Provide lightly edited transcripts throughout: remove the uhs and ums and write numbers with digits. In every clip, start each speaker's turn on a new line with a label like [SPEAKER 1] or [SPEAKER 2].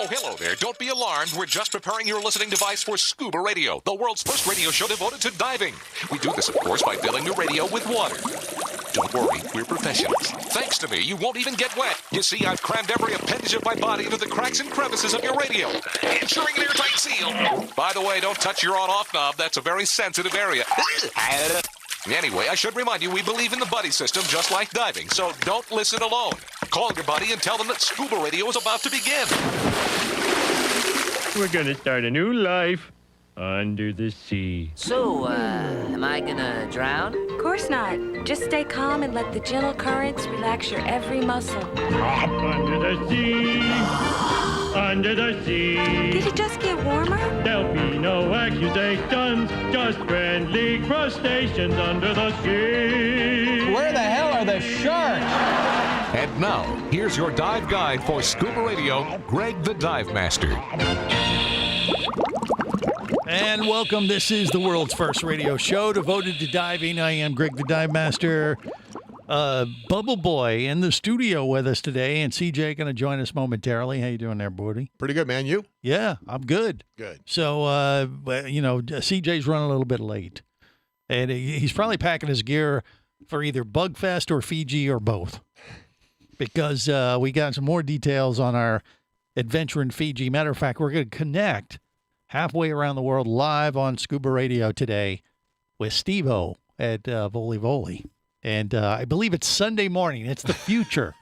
[SPEAKER 1] Oh, hello there. Don't be alarmed. We're just preparing your listening device for Scuba Radio, the world's first radio show devoted to diving. We do this, of course, by filling your radio with water. Don't worry, we're professionals. Thanks to me, you won't even get wet. You see, I've crammed every appendage of my body into the cracks and crevices of your radio, ensuring an airtight seal. By the way, don't touch your on-off knob. That's a very sensitive area. Anyway, I should remind you, we believe in the buddy system just like diving, so don't listen alone. Call your buddy and tell them that Scuba Radio is about to begin.
[SPEAKER 2] We're gonna start a new life under the sea.
[SPEAKER 3] So, am I gonna drown?
[SPEAKER 4] Of course not. Just stay calm and let the gentle currents relax your every muscle.
[SPEAKER 2] Under the sea, under the sea.
[SPEAKER 4] Did it just get warmer?
[SPEAKER 2] There'll be no accusations, just friendly crustaceans under the sea.
[SPEAKER 5] Where the hell are the sharks?
[SPEAKER 1] And now, here's your dive guide for Scuba Radio, Greg the Dive Master.
[SPEAKER 6] And welcome. This is the world's first radio show devoted to diving. I am Greg the Dive Master. Bubble Boy in the studio with us today, and CJ going to join us momentarily. How you doing there, Bordy?
[SPEAKER 7] Pretty good, man. You?
[SPEAKER 6] Yeah, I'm good.
[SPEAKER 7] Good.
[SPEAKER 6] So, CJ's running a little bit late, and he's probably packing his gear for either Bugfest or Fiji or both, because we got some more details on our adventure in Fiji. Matter of fact, we're going to connect halfway around the world live on Scuba Radio today with Steve-O at Voli Voli. And I believe it's Sunday morning. It's the future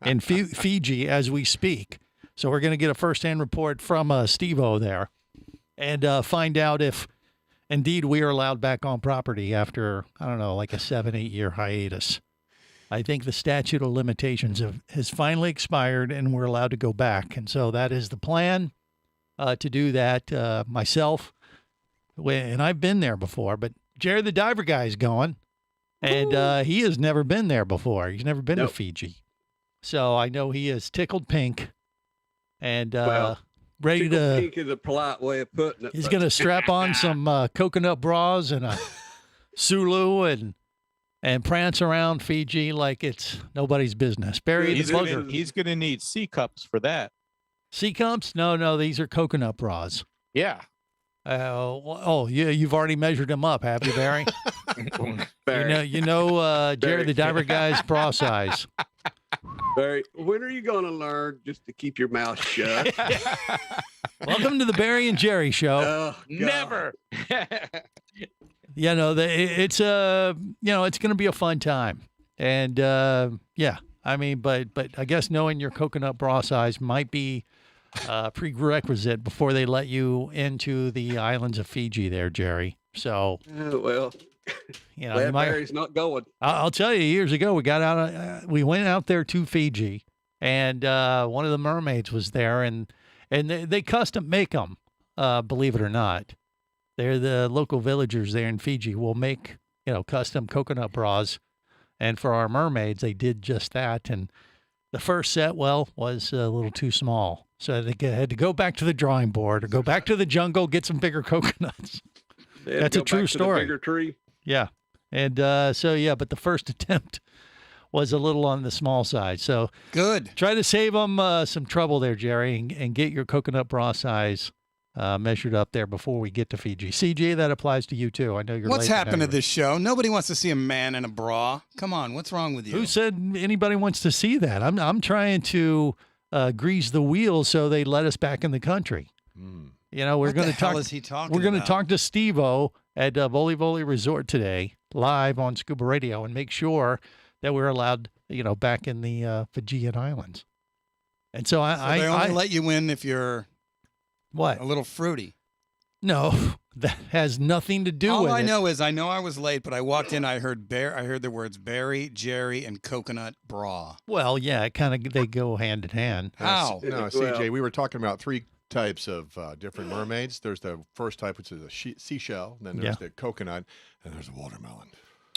[SPEAKER 6] in Fiji as we speak. So we're going to get a first-hand report from Steve-O there and find out if, indeed, we are allowed back on property after, I don't know, like a 7-8 year hiatus. I think the statute of limitations has finally expired and we're allowed to go back. And so that is the plan. To do that myself, and I've been there before, but Jerry the Diver Guy is going, and he has never been there before. He's never been to Fiji, so I know he is tickled pink and ready to.
[SPEAKER 8] Pink is a polite way of putting it.
[SPEAKER 6] He's going to strap on some coconut bras and a Sulu and prance around Fiji like it's nobody's business. Barry the Bugger.
[SPEAKER 9] He's going to need C cups for that.
[SPEAKER 6] Sea cups? No, these are coconut bras.
[SPEAKER 9] Yeah.
[SPEAKER 6] You've already measured them up, have you, Barry? you know, Jerry the Diver Guy's bra size.
[SPEAKER 8] Barry, when are you going to learn just to keep your mouth shut?
[SPEAKER 6] Welcome to the Barry and Jerry Show.
[SPEAKER 8] Oh,
[SPEAKER 9] Never.
[SPEAKER 6] It's going to be a fun time, and I mean, but I guess knowing your coconut bra size might be prerequisite before they let you into the islands of Fiji there, Jerry. So,
[SPEAKER 8] Barry's not going.
[SPEAKER 6] I'll tell you, years ago, we went out there to Fiji, and one of the mermaids was there, and they custom make them, believe it or not. They're the local villagers there in Fiji will make, custom coconut bras. And for our mermaids, they did just that. And the first set, was a little too small. So they had to go back to the drawing board or go back to the jungle, get some bigger coconuts. That's a true story.
[SPEAKER 8] Bigger tree.
[SPEAKER 6] Yeah. And but the first attempt was a little on the small side. So
[SPEAKER 5] good.
[SPEAKER 6] Try to save them some trouble there, Jerry, and get your coconut bra size measured up there before we get to Fiji. CJ, that applies to you too. I know you're.
[SPEAKER 5] What's happened to this show? Nobody wants to see a man in a bra. Come on, what's wrong with you?
[SPEAKER 6] Who said anybody wants to see that? I'm trying to grease the wheels so they let us back in the country. We're going to talk.
[SPEAKER 5] Is he talking?
[SPEAKER 6] We're going to talk to Steve-O at Voli Voli Resort today, live on Scuba Radio, and make sure that we're allowed, back in the Fijian Islands. And so
[SPEAKER 5] they only let you in if you're.
[SPEAKER 6] What?
[SPEAKER 5] A little fruity.
[SPEAKER 6] No, that has nothing to do with it.
[SPEAKER 5] All I know is I was late, but I walked in, I heard the words Barry, Jerry, and coconut bra.
[SPEAKER 6] Well, yeah, they go hand in hand.
[SPEAKER 5] How?
[SPEAKER 7] No, CJ, we were talking about three types of different mermaids. There's the first type, which is a seashell. Then there's the coconut, and there's a watermelon.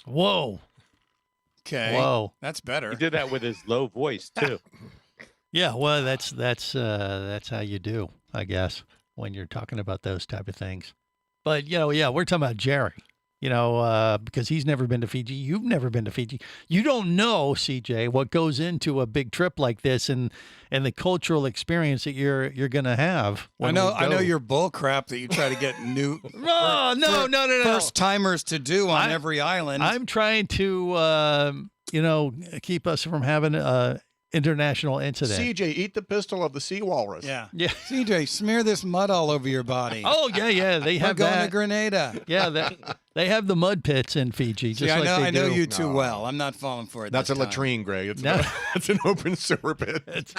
[SPEAKER 6] Whoa.
[SPEAKER 5] Okay.
[SPEAKER 6] Whoa.
[SPEAKER 5] That's better.
[SPEAKER 9] He did that with his low voice too.
[SPEAKER 6] Yeah, well, that's how you do, I guess, when you're talking about those type of things. But we're talking about Jerry. because he's never been to Fiji. You've never been to Fiji. You don't know, CJ, what goes into a big trip like this and the cultural experience that you're going to have.
[SPEAKER 5] I know your bull crap that you try to get new
[SPEAKER 6] no.
[SPEAKER 5] first timers to do on every island.
[SPEAKER 6] I'm trying to keep us from having a international incident.
[SPEAKER 7] CJ, eat the pistol of the sea walrus.
[SPEAKER 5] Yeah.
[SPEAKER 6] CJ,
[SPEAKER 5] smear this mud all over your body.
[SPEAKER 6] Oh yeah. They have
[SPEAKER 5] going
[SPEAKER 6] that.
[SPEAKER 5] to Grenada.
[SPEAKER 6] Yeah, they have the mud pits in Fiji. Just
[SPEAKER 5] See,
[SPEAKER 6] like
[SPEAKER 5] I know you
[SPEAKER 7] do.
[SPEAKER 5] too well. I'm not falling for it.
[SPEAKER 7] That's a
[SPEAKER 5] this time.
[SPEAKER 7] latrine, Greg. It's,
[SPEAKER 6] No.
[SPEAKER 7] it's an open sewer pit.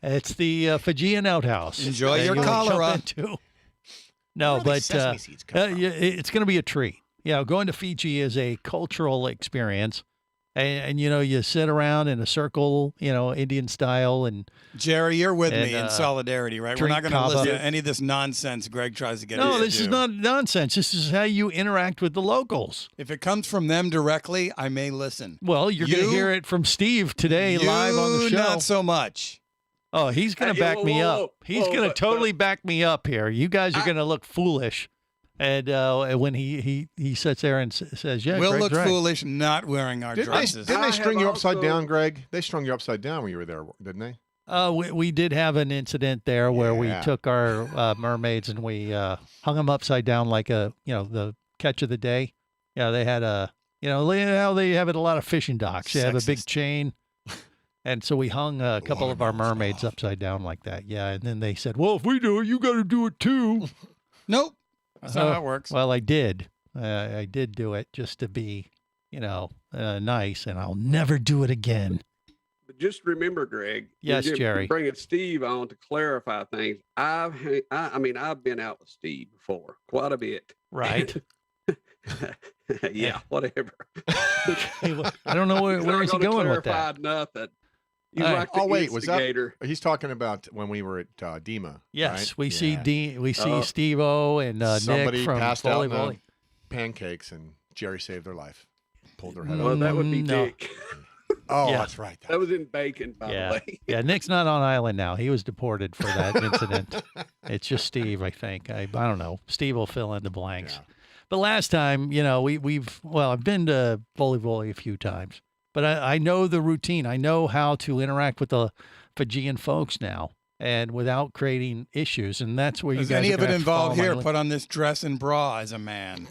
[SPEAKER 6] It's the Fijian outhouse.
[SPEAKER 5] Enjoy
[SPEAKER 6] that
[SPEAKER 5] your
[SPEAKER 6] you jump
[SPEAKER 5] cholera.
[SPEAKER 6] into. No,
[SPEAKER 7] Where do
[SPEAKER 6] but
[SPEAKER 7] these sesame seeds come from?
[SPEAKER 6] it's going to be a treat. Going to Fiji is a cultural experience. And you sit around in a circle, Indian style, and
[SPEAKER 5] Jerry, you're with me
[SPEAKER 6] And,
[SPEAKER 5] in solidarity, right? We're
[SPEAKER 6] drink
[SPEAKER 5] not going to
[SPEAKER 6] kava.
[SPEAKER 5] listen to any of this nonsense Greg tries to get us
[SPEAKER 6] no,
[SPEAKER 5] to
[SPEAKER 6] this
[SPEAKER 5] do.
[SPEAKER 6] is not nonsense. This is how you interact with the locals.
[SPEAKER 5] If it comes from them directly, I may listen.
[SPEAKER 6] Well, you're going to hear it from Steve today live on the
[SPEAKER 5] You
[SPEAKER 6] show.
[SPEAKER 5] not so much.
[SPEAKER 6] Oh, he's going to
[SPEAKER 8] Hey,
[SPEAKER 6] back
[SPEAKER 8] whoa,
[SPEAKER 6] me
[SPEAKER 8] whoa,
[SPEAKER 6] up. He's
[SPEAKER 8] whoa,
[SPEAKER 6] going to
[SPEAKER 8] but-
[SPEAKER 6] totally back me up here. You guys are going to look foolish. And when he sits there and says, "Yeah,
[SPEAKER 5] We'll
[SPEAKER 6] Greg's
[SPEAKER 5] look
[SPEAKER 6] right."
[SPEAKER 5] foolish not wearing our dresses.
[SPEAKER 7] Didn't they
[SPEAKER 8] I
[SPEAKER 7] string
[SPEAKER 8] have
[SPEAKER 7] you upside
[SPEAKER 8] also-
[SPEAKER 7] down, Greg? They strung you upside down when you were there, didn't they?
[SPEAKER 6] We did have an incident there where we
[SPEAKER 7] Yeah.
[SPEAKER 6] took our mermaids and we hung them upside down like the catch of the day. Yeah, they had how they have it at a lot of fishing docks. They have a big
[SPEAKER 5] Sexist.
[SPEAKER 6] chain. And so we hung a couple of our mermaids upside down like that. Yeah, and then they said, "Well, if we do it, you got to do it too."
[SPEAKER 5] Nope. That's not how it works.
[SPEAKER 6] Well, I did. I did do it just to be, nice, and I'll never do it again.
[SPEAKER 8] But just remember, Greg.
[SPEAKER 6] Yes,
[SPEAKER 8] you're
[SPEAKER 6] Jerry.
[SPEAKER 8] Bringing Steve on to clarify things. I've been out with Steve before quite a bit.
[SPEAKER 6] Right.
[SPEAKER 8] Yeah, whatever.
[SPEAKER 6] I don't know where is he going with that.
[SPEAKER 8] Clarified nothing. He's
[SPEAKER 6] All right.
[SPEAKER 8] like the
[SPEAKER 7] Oh, wait, was that-
[SPEAKER 8] instigator.
[SPEAKER 7] He's talking about when we were at Dima.
[SPEAKER 6] Yes,
[SPEAKER 7] right?
[SPEAKER 6] we see
[SPEAKER 7] Yeah.
[SPEAKER 6] we see Steve-O and
[SPEAKER 7] Somebody
[SPEAKER 6] Nick from
[SPEAKER 7] passed out in
[SPEAKER 6] volleyball.
[SPEAKER 7] pancakes, and Jerry saved their life. Pulled their head
[SPEAKER 8] Well,
[SPEAKER 7] off.
[SPEAKER 8] that would be
[SPEAKER 6] No.
[SPEAKER 8] Dick.
[SPEAKER 7] Oh,
[SPEAKER 6] Yeah.
[SPEAKER 7] that's right.
[SPEAKER 8] That was in bacon, by
[SPEAKER 6] Yeah,
[SPEAKER 8] the way.
[SPEAKER 6] yeah. Nick's not on island now. He was deported for that incident. It's just Steve, I think. I don't know. Steve will fill in the blanks.
[SPEAKER 7] Yeah.
[SPEAKER 6] But last time, I've been to volleyball a few times, but I know the routine. I know how to interact with the Fijian folks now, and without creating issues. And that's where you
[SPEAKER 5] Does
[SPEAKER 6] guys
[SPEAKER 5] any
[SPEAKER 6] are
[SPEAKER 5] of it
[SPEAKER 6] gonna have to follow
[SPEAKER 5] involve
[SPEAKER 6] my
[SPEAKER 5] here?
[SPEAKER 6] lead.
[SPEAKER 5] Put on this dress and bra as a man.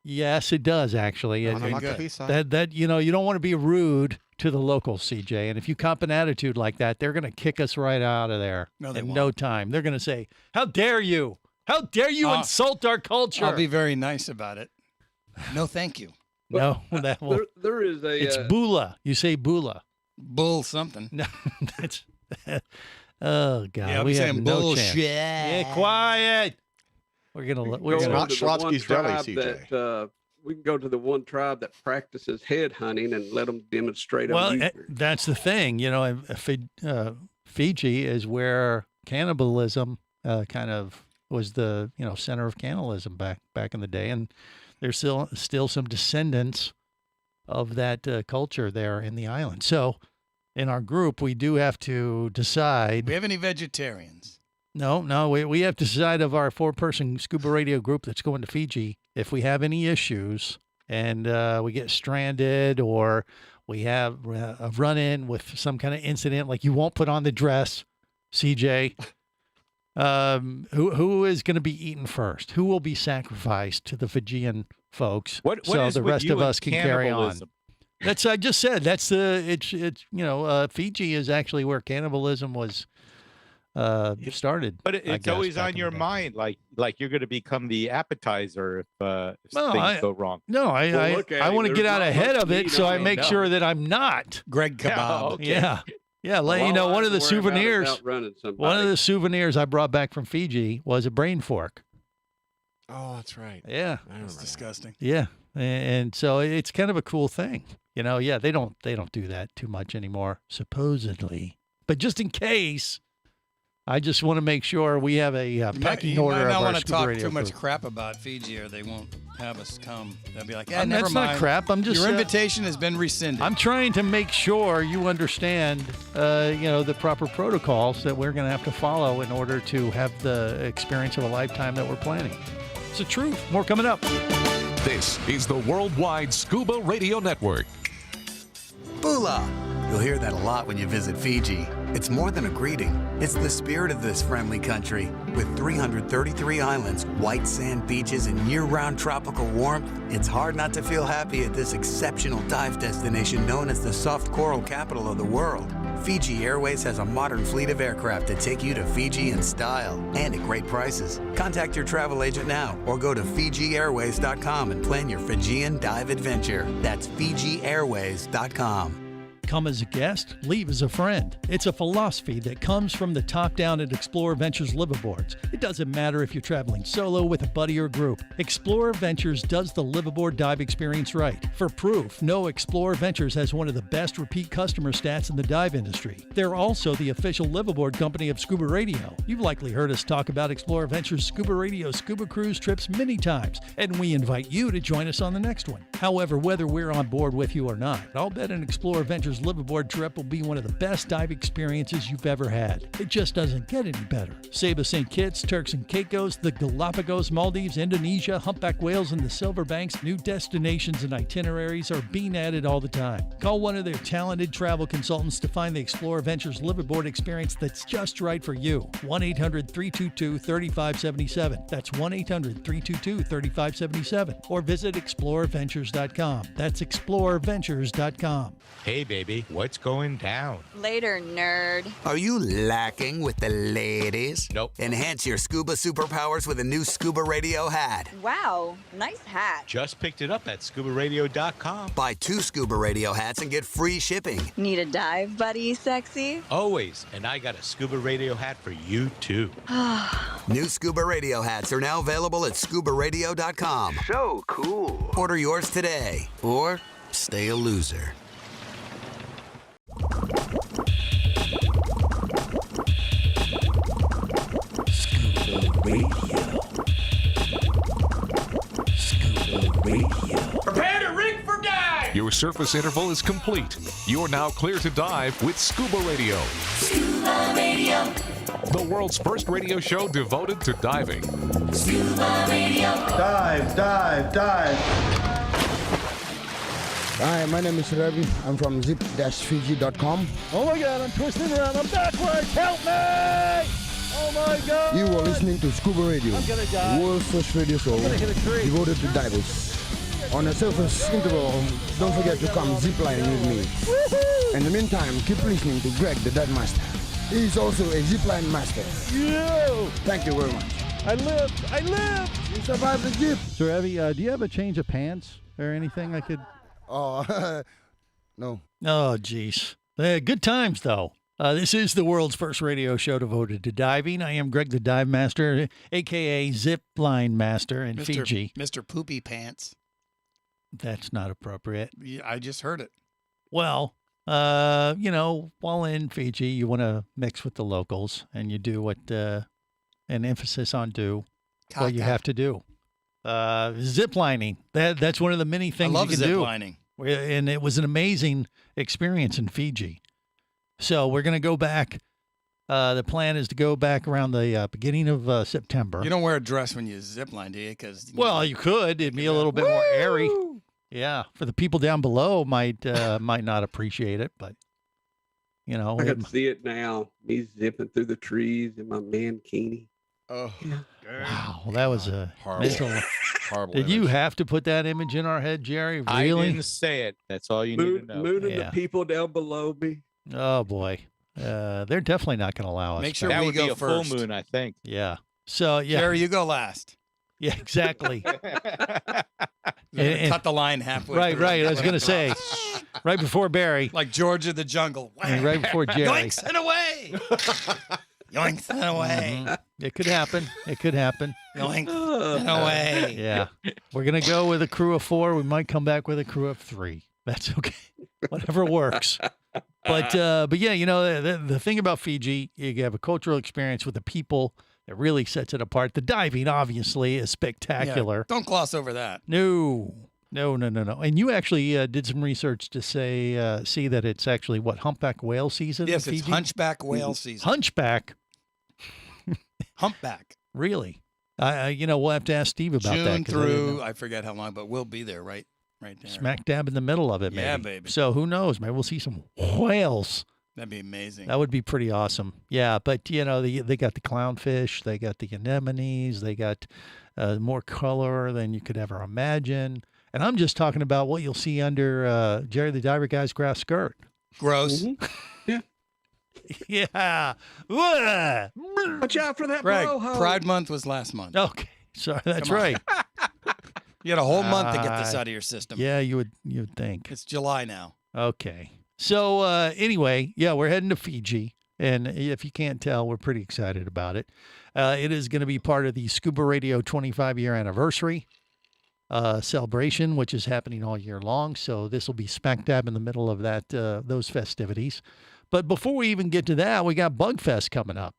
[SPEAKER 6] Yes, it does actually.
[SPEAKER 7] On a
[SPEAKER 6] And
[SPEAKER 7] Makapisa.
[SPEAKER 6] that you don't want to be rude to the locals, CJ. And if you cop an attitude like that, they're going to kick us right out of there
[SPEAKER 5] No, they
[SPEAKER 6] in
[SPEAKER 5] won't.
[SPEAKER 6] no time. They're going to say, "How dare you? How dare you insult our culture?"
[SPEAKER 5] I'll be very nice about it. No, thank you.
[SPEAKER 6] No, that will.
[SPEAKER 8] There is a.
[SPEAKER 6] It's bula. You say bula.
[SPEAKER 5] Bull something.
[SPEAKER 6] No, that's. Oh God,
[SPEAKER 5] Yeah, I'll
[SPEAKER 6] we
[SPEAKER 5] be
[SPEAKER 6] have
[SPEAKER 5] saying
[SPEAKER 6] no
[SPEAKER 5] bullshit.
[SPEAKER 6] chance. Yeah, quiet. We're gonna. We're
[SPEAKER 7] It's
[SPEAKER 8] go
[SPEAKER 6] gonna.
[SPEAKER 7] not
[SPEAKER 8] to the one
[SPEAKER 7] Schlotsky's Deli,
[SPEAKER 8] tribe
[SPEAKER 7] CJ.
[SPEAKER 8] that, we can go to the one tribe that practices head hunting and let them demonstrate
[SPEAKER 6] Well,
[SPEAKER 8] on you.
[SPEAKER 6] that's the thing. Fiji is where cannibalism kind of was the center of cannibalism back in the day, and there's still some descendants of that culture there in the island. So, in our group, we do have to decide.
[SPEAKER 5] Do we have any vegetarians?
[SPEAKER 6] No, we have to decide of our 4-person Scuba Radio group that's going to Fiji if we have any issues and we get stranded or we have a run-in with some kind of incident, like you won't put on the dress, CJ. Who is going to be eaten first? Who will be sacrificed to the Fijian folks
[SPEAKER 9] What
[SPEAKER 6] so
[SPEAKER 9] is
[SPEAKER 6] the
[SPEAKER 9] with
[SPEAKER 6] rest
[SPEAKER 9] you
[SPEAKER 6] of
[SPEAKER 9] and
[SPEAKER 6] us can carry on?
[SPEAKER 9] cannibalism?
[SPEAKER 6] That's I just said. That's Fiji is actually where cannibalism was started.
[SPEAKER 9] But
[SPEAKER 6] I
[SPEAKER 9] it's
[SPEAKER 6] guess,
[SPEAKER 9] always
[SPEAKER 6] back
[SPEAKER 9] on
[SPEAKER 6] in
[SPEAKER 9] your
[SPEAKER 6] the day.
[SPEAKER 9] mind, like you're going to become the appetizer if
[SPEAKER 6] Well,
[SPEAKER 9] things go wrong.
[SPEAKER 6] No,
[SPEAKER 8] Well, look at
[SPEAKER 6] I
[SPEAKER 8] it.
[SPEAKER 6] want to get
[SPEAKER 8] There's
[SPEAKER 6] out
[SPEAKER 8] not
[SPEAKER 6] ahead
[SPEAKER 8] much
[SPEAKER 6] of it,
[SPEAKER 8] meat
[SPEAKER 6] so
[SPEAKER 8] on
[SPEAKER 6] I
[SPEAKER 8] it.
[SPEAKER 6] make
[SPEAKER 9] No.
[SPEAKER 6] sure that I'm not.
[SPEAKER 5] Greg Kebab.
[SPEAKER 9] okay.
[SPEAKER 6] Yeah. Let you know, one of the souvenirs. One of the souvenirs I brought back from Fiji was a brain fork.
[SPEAKER 7] Oh, that's right.
[SPEAKER 6] Yeah,
[SPEAKER 7] I remember
[SPEAKER 5] That's
[SPEAKER 7] that.
[SPEAKER 5] disgusting.
[SPEAKER 6] yeah, and so it's kind of a cool thing. Yeah, they don't do that too much anymore, supposedly. But just in case, I just want to make sure we have a pecking
[SPEAKER 5] You
[SPEAKER 6] order
[SPEAKER 5] might
[SPEAKER 6] of
[SPEAKER 5] not
[SPEAKER 6] our
[SPEAKER 5] want to
[SPEAKER 6] Scuba
[SPEAKER 5] talk
[SPEAKER 6] Radio
[SPEAKER 5] too much
[SPEAKER 6] food.
[SPEAKER 5] crap about Fiji, or they won't have us come. They'll be like, "Yeah,
[SPEAKER 6] And
[SPEAKER 5] never
[SPEAKER 6] that's
[SPEAKER 5] mind.
[SPEAKER 6] not crap. I'm just
[SPEAKER 5] Your invitation has been rescinded."
[SPEAKER 6] I'm trying to make sure you understand, the proper protocols that we're going to have to follow in order to have the experience of a lifetime that we're planning. It's the truth. More coming up.
[SPEAKER 1] This is the Worldwide Scuba Radio Network.
[SPEAKER 10] Bula! You'll hear that a lot when you visit Fiji. It's more than a greeting. It's the spirit of this friendly country. With 333 islands, white sand beaches, and year-round tropical warmth, it's hard not to feel happy at this exceptional dive destination known as the soft coral capital of the world. Fiji Airways has a modern fleet of aircraft to take you to Fiji in style and at great prices. Contact your travel agent now or go to FijiAirways.com and plan your Fijian dive adventure. That's FijiAirways.com.
[SPEAKER 6] Come as a guest, leave as a friend. It's a philosophy that comes from the top down at Explorer Ventures liveaboards. It doesn't matter if you're traveling solo, with a buddy, or group. Explorer Ventures does the liveaboard dive experience right. For proof, no, Explorer Ventures has one of the best repeat customer stats in the dive industry. They're also the official liveaboard company of ScubaRadio. You've likely heard us talk about Explorer Ventures ScubaRadio scuba cruise trips many times, and we invite you to join us on the next one. However, whether we're on board with you or not, I'll bet an Explorer Ventures liveaboard trip will be one of the best dive experiences you've ever had. It just doesn't get any better. Saba St. Kitts, Turks and Caicos, the Galapagos, Maldives, Indonesia, humpback whales, and the Silver Banks, new destinations and itineraries are being added all the time. Call one of their talented travel consultants to find the Explorer Ventures liveaboard experience that's just right for you. 1-800-322-3577. That's 1-800-322-3577. Or visit explorerventures.com. That's explorerventures.com.
[SPEAKER 9] Hey, baby, what's going down?
[SPEAKER 11] Later, nerd.
[SPEAKER 10] Are you lacking with the ladies?
[SPEAKER 9] Nope.
[SPEAKER 10] Enhance your scuba superpowers with a new ScubaRadio hat.
[SPEAKER 11] Wow, nice hat.
[SPEAKER 9] Just picked it up at ScubaRadio.com.
[SPEAKER 10] Buy 2 ScubaRadio hats and get free shipping.
[SPEAKER 11] Need a dive buddy, sexy?
[SPEAKER 9] Always. And I got a Scuba Radio hat for you, too.
[SPEAKER 10] New ScubaRadio hats are now available at ScubaRadio.com.
[SPEAKER 12] So cool.
[SPEAKER 10] Order yours today, or stay a loser.
[SPEAKER 12] Scuba Radio. Scuba Radio.
[SPEAKER 13] Prepare to rig for dive!
[SPEAKER 1] Your surface interval is complete. You're now clear to dive with Scuba Radio.
[SPEAKER 12] Scuba Radio.
[SPEAKER 1] The world's first radio show devoted to diving.
[SPEAKER 12] Scuba Radio.
[SPEAKER 14] Dive, dive, dive.
[SPEAKER 15] Hi, my name is Ravi. I'm from zip-fiji.com.
[SPEAKER 6] Oh my God, I'm twisting around. I'm backwards. Help me! Oh my God!
[SPEAKER 15] You are listening to Scuba Radio,
[SPEAKER 6] I'm gonna die.
[SPEAKER 15] the world's first radio show
[SPEAKER 6] I'm gonna hit a tree.
[SPEAKER 15] devoted to divers. On a surface interval, don't forget to come ziplining with me.
[SPEAKER 6] Woohoo!
[SPEAKER 15] In the meantime, keep listening to Greg, the dive master. He is also a zipline master.
[SPEAKER 6] You!
[SPEAKER 15] Thank you very much.
[SPEAKER 6] I lived! I lived!
[SPEAKER 15] You survived the zip.
[SPEAKER 6] So, Ravi, do you have a change of pants or anything I could...
[SPEAKER 15] Oh, no.
[SPEAKER 6] Oh, jeez. Good times, though. This is the world's first radio show devoted to diving. I am Greg the Dive Master, a.k.a. Zip Line Master in Fiji.
[SPEAKER 5] Mr. Poopy Pants.
[SPEAKER 6] That's not appropriate.
[SPEAKER 5] Yeah, I just heard it.
[SPEAKER 6] Well, while in Fiji, you want to mix with the locals, and you do what an emphasis on what you have to do. Zip lining. That's one of the many things
[SPEAKER 5] I love
[SPEAKER 6] you can
[SPEAKER 5] zip
[SPEAKER 6] do.
[SPEAKER 5] lining.
[SPEAKER 6] And it was an amazing experience in Fiji. So we're going to go back. The plan is to go back around the beginning of September.
[SPEAKER 5] You don't wear a dress when you zip line, do you?
[SPEAKER 6] You could. It'd be a little bit more airy. Yeah, for the people down below might not appreciate it, but
[SPEAKER 8] I can see it now. Me zipping through the trees in my mankini.
[SPEAKER 7] Oh,
[SPEAKER 6] wow, that was a
[SPEAKER 7] horrible. Horrible.
[SPEAKER 6] Did you have to put that image in our head, Jerry? Really?
[SPEAKER 9] I didn't say it. That's all you need to know.
[SPEAKER 8] Mooning the people down below me.
[SPEAKER 6] Oh boy, they're definitely not going to allow us.
[SPEAKER 5] Make sure
[SPEAKER 9] that
[SPEAKER 5] we
[SPEAKER 9] would
[SPEAKER 5] go
[SPEAKER 9] be a
[SPEAKER 5] first.
[SPEAKER 9] full moon, I think.
[SPEAKER 6] Yeah. So yeah,
[SPEAKER 5] Jerry, you go last.
[SPEAKER 6] Yeah, exactly.
[SPEAKER 5] Cut the line halfway.
[SPEAKER 6] Right. I was going to say, right before Barry,
[SPEAKER 5] like George of the Jungle,
[SPEAKER 6] and right before Jerry.
[SPEAKER 5] Yoinks and away. Yoinks and away.
[SPEAKER 6] It could happen.
[SPEAKER 5] Yoinks and away.
[SPEAKER 6] Yeah. We're going to go with a crew of 4. We might come back with a crew of 3. That's okay. Whatever works. But yeah, the thing about Fiji, you have a cultural experience with the people that really sets it apart. The diving, obviously, is spectacular.
[SPEAKER 5] Yeah, don't gloss over that.
[SPEAKER 6] No. And you actually did some research to see that it's actually humpback whale season?
[SPEAKER 5] Yes,
[SPEAKER 6] in
[SPEAKER 5] it's
[SPEAKER 6] Fiji?
[SPEAKER 5] hunchback whale season.
[SPEAKER 6] Hunchback?
[SPEAKER 5] Humpback.
[SPEAKER 6] Really? We'll have to ask Steve about that.
[SPEAKER 5] June through, I forget how long, but we'll be there right there.
[SPEAKER 6] Smack dab in the middle of it, maybe.
[SPEAKER 5] Yeah, baby.
[SPEAKER 6] So who knows? Maybe we'll see some whales.
[SPEAKER 5] That'd be amazing.
[SPEAKER 6] That would be pretty awesome. Yeah, but, they got the clownfish. They got the anemones. They got more color than you could ever imagine. And I'm just talking about what you'll see under Jerry the Diver Guy's grass skirt.
[SPEAKER 5] Gross.
[SPEAKER 8] Yeah.
[SPEAKER 6] Yeah.
[SPEAKER 8] Watch out for that
[SPEAKER 5] Greg,
[SPEAKER 8] blowhole.
[SPEAKER 5] Pride Month was last month.
[SPEAKER 6] Okay. Sorry, that's
[SPEAKER 5] Come on.
[SPEAKER 6] right.
[SPEAKER 5] You had a whole month to get this out of your system.
[SPEAKER 6] Yeah, you would think.
[SPEAKER 5] It's July now.
[SPEAKER 6] Okay. So anyway, yeah, we're heading to Fiji. And if you can't tell, we're pretty excited about it. It is going to be part of the Scuba Radio 25-year anniversary celebration, which is happening all year long. So this will be smack dab in the middle of that those festivities. But before we even get to that, we got Bug Fest coming up.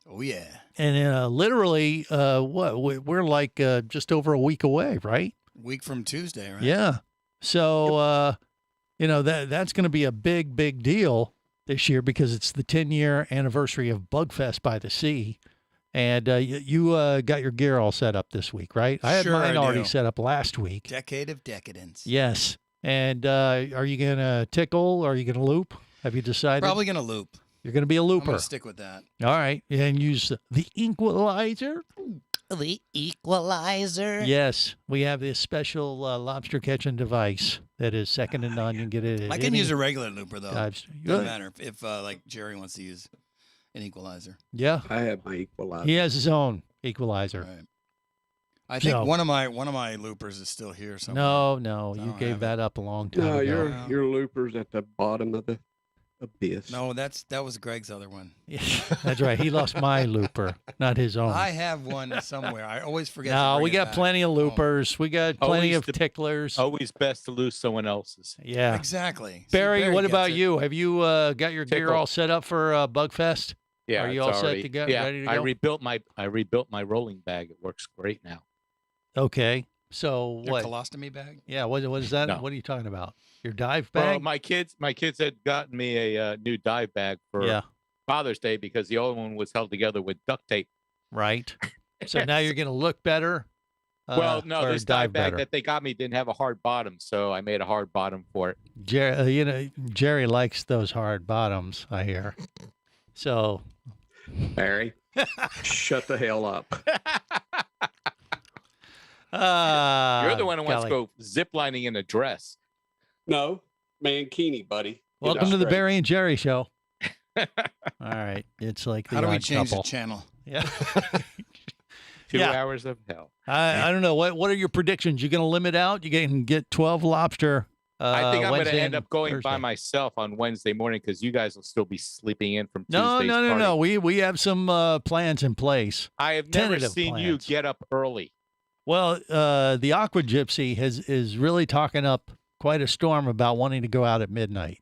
[SPEAKER 5] Oh, yeah.
[SPEAKER 6] And literally, we're like just over a week away, right?
[SPEAKER 5] Week from Tuesday, right?
[SPEAKER 6] Yeah. So, that's going to be a big, big deal this year because it's the 10-year anniversary of Bug Fest by the Sea. And you got your gear all set up this week, right? I had
[SPEAKER 5] Sure
[SPEAKER 6] mine
[SPEAKER 5] I
[SPEAKER 6] already
[SPEAKER 5] do.
[SPEAKER 6] set up last week.
[SPEAKER 5] Decade of Decadence.
[SPEAKER 6] Yes. And are you going to tickle or are you going to loop? Have you decided?
[SPEAKER 5] Probably going to loop.
[SPEAKER 6] You're going to be a
[SPEAKER 5] I'm
[SPEAKER 6] looper.
[SPEAKER 5] going to stick with that.
[SPEAKER 6] All right. And use the equalizer.
[SPEAKER 3] The equalizer.
[SPEAKER 6] Yes. We have this special lobster catching device that is second to none. You can get it at
[SPEAKER 5] I can
[SPEAKER 6] any
[SPEAKER 5] use a regular looper, though.
[SPEAKER 6] dives.
[SPEAKER 5] Doesn't matter if like Jerry wants to use an equalizer.
[SPEAKER 6] Yeah.
[SPEAKER 8] I have my equalizer.
[SPEAKER 6] He has his own equalizer.
[SPEAKER 5] Right. I think
[SPEAKER 6] So-
[SPEAKER 5] one of my loopers is still here somewhere.
[SPEAKER 6] No, you
[SPEAKER 5] don't
[SPEAKER 6] gave
[SPEAKER 5] have
[SPEAKER 6] that up a long time
[SPEAKER 8] No,
[SPEAKER 6] ago.
[SPEAKER 8] your looper's at the bottom of the abyss.
[SPEAKER 5] No, that was Greg's other one.
[SPEAKER 6] That's right. He lost my looper, not his own.
[SPEAKER 5] I have one somewhere. I always forget. to
[SPEAKER 6] No,
[SPEAKER 5] bring
[SPEAKER 6] we
[SPEAKER 5] it
[SPEAKER 6] got
[SPEAKER 5] back.
[SPEAKER 6] plenty of loopers. We got plenty
[SPEAKER 9] Always
[SPEAKER 6] of
[SPEAKER 9] the-
[SPEAKER 6] ticklers.
[SPEAKER 9] Always best to lose someone else's.
[SPEAKER 6] Yeah.
[SPEAKER 5] Exactly. See,
[SPEAKER 6] Barry, what
[SPEAKER 5] gets
[SPEAKER 6] about
[SPEAKER 5] it.
[SPEAKER 6] you? Have you got your gear
[SPEAKER 9] Tickle.
[SPEAKER 6] all set up for Bugfest?
[SPEAKER 9] Yeah,
[SPEAKER 6] Are you
[SPEAKER 9] it's
[SPEAKER 6] all
[SPEAKER 9] already-
[SPEAKER 6] set to go?
[SPEAKER 9] Yeah,
[SPEAKER 6] Ready to
[SPEAKER 9] I
[SPEAKER 6] go?
[SPEAKER 9] rebuilt my rolling bag. It works great now.
[SPEAKER 6] Okay. So
[SPEAKER 5] Your
[SPEAKER 6] what?
[SPEAKER 5] colostomy bag?
[SPEAKER 6] Yeah. What is that?
[SPEAKER 9] No.
[SPEAKER 6] What are you talking about? Your dive
[SPEAKER 9] Well,
[SPEAKER 6] bag?
[SPEAKER 9] my kids had gotten me a new dive bag for
[SPEAKER 6] Yeah.
[SPEAKER 9] Father's Day because the old one was held together with duct tape.
[SPEAKER 6] Right. So now you're going to look better.
[SPEAKER 9] Well, no,
[SPEAKER 6] or
[SPEAKER 9] this dive bag
[SPEAKER 6] better.
[SPEAKER 9] that they got me didn't have a hard bottom, so I made a hard bottom for it.
[SPEAKER 6] Jerry likes those hard bottoms. I hear. So.
[SPEAKER 8] Barry, shut the hell up.
[SPEAKER 9] You're the one who wants to
[SPEAKER 6] golly.
[SPEAKER 9] go ziplining in a dress.
[SPEAKER 8] No, mankini, buddy.
[SPEAKER 6] Welcome to the
[SPEAKER 8] Straight.
[SPEAKER 6] Barry and Jerry show. All right, it's like the
[SPEAKER 5] How do we
[SPEAKER 6] Odd
[SPEAKER 5] change
[SPEAKER 6] Couple.
[SPEAKER 5] the channel?
[SPEAKER 6] Yeah.
[SPEAKER 9] 2
[SPEAKER 6] Yeah.
[SPEAKER 9] hours of hell.
[SPEAKER 6] I don't know. What are your predictions? You going to limit out? You can get 12 lobster.
[SPEAKER 9] I think I'm going to
[SPEAKER 6] Wednesday
[SPEAKER 9] end
[SPEAKER 6] and
[SPEAKER 9] up going by
[SPEAKER 6] Thursday.
[SPEAKER 9] myself on Wednesday morning because you guys will still be sleeping in from
[SPEAKER 6] No,
[SPEAKER 9] Tuesday's
[SPEAKER 6] no.
[SPEAKER 9] party.
[SPEAKER 6] We have some plans in place.
[SPEAKER 9] I have never
[SPEAKER 6] Tentative
[SPEAKER 9] seen you
[SPEAKER 6] plans.
[SPEAKER 9] get up early.
[SPEAKER 6] Well, the Aqua Gypsy is really talking up quite a storm about wanting to go out at midnight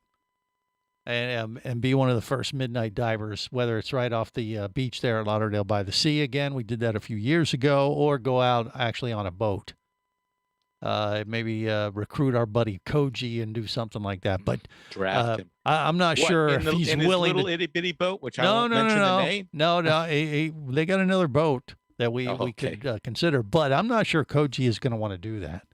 [SPEAKER 6] and be one of the first midnight divers, whether it's right off the beach there at Lauderdale by the Sea again. We did that a few years ago, or go out actually on a boat. Maybe recruit our buddy Koji and do something like that. But
[SPEAKER 9] Draft him.
[SPEAKER 6] I'm not
[SPEAKER 9] What,
[SPEAKER 6] sure
[SPEAKER 9] in
[SPEAKER 6] if
[SPEAKER 9] the-
[SPEAKER 6] he's
[SPEAKER 9] in his
[SPEAKER 6] willing
[SPEAKER 9] little
[SPEAKER 6] to.
[SPEAKER 9] itty bitty boat, which I
[SPEAKER 6] No,
[SPEAKER 9] won't
[SPEAKER 6] no,
[SPEAKER 9] mention
[SPEAKER 6] no,
[SPEAKER 9] the
[SPEAKER 6] no,
[SPEAKER 9] name.
[SPEAKER 6] no. They got another boat that we
[SPEAKER 9] Oh, okay.
[SPEAKER 6] could consider, but I'm not sure Koji is going to want to do that.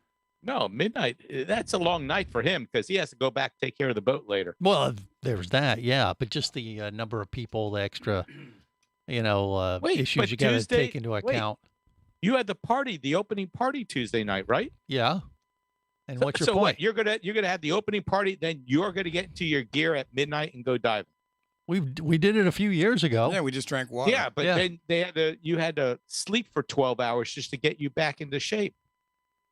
[SPEAKER 9] No, midnight. That's a long night for him because he has to go back take care of the boat later.
[SPEAKER 6] Well, there's that, yeah, but just the number of people, the extra,
[SPEAKER 9] Wait,
[SPEAKER 6] issues
[SPEAKER 9] but
[SPEAKER 6] you got to
[SPEAKER 9] Tuesday-
[SPEAKER 6] take into
[SPEAKER 9] wait.
[SPEAKER 6] account.
[SPEAKER 9] You had the opening party Tuesday night, right?
[SPEAKER 6] Yeah. And
[SPEAKER 9] So-
[SPEAKER 6] what's your
[SPEAKER 9] so
[SPEAKER 6] point?
[SPEAKER 9] what? You're gonna have the opening party, then you're gonna get into your gear at midnight and go diving.
[SPEAKER 6] We did it a few years ago.
[SPEAKER 5] Yeah, we just drank water.
[SPEAKER 9] Yeah, but then you had to sleep for 12 hours just to get you back into shape.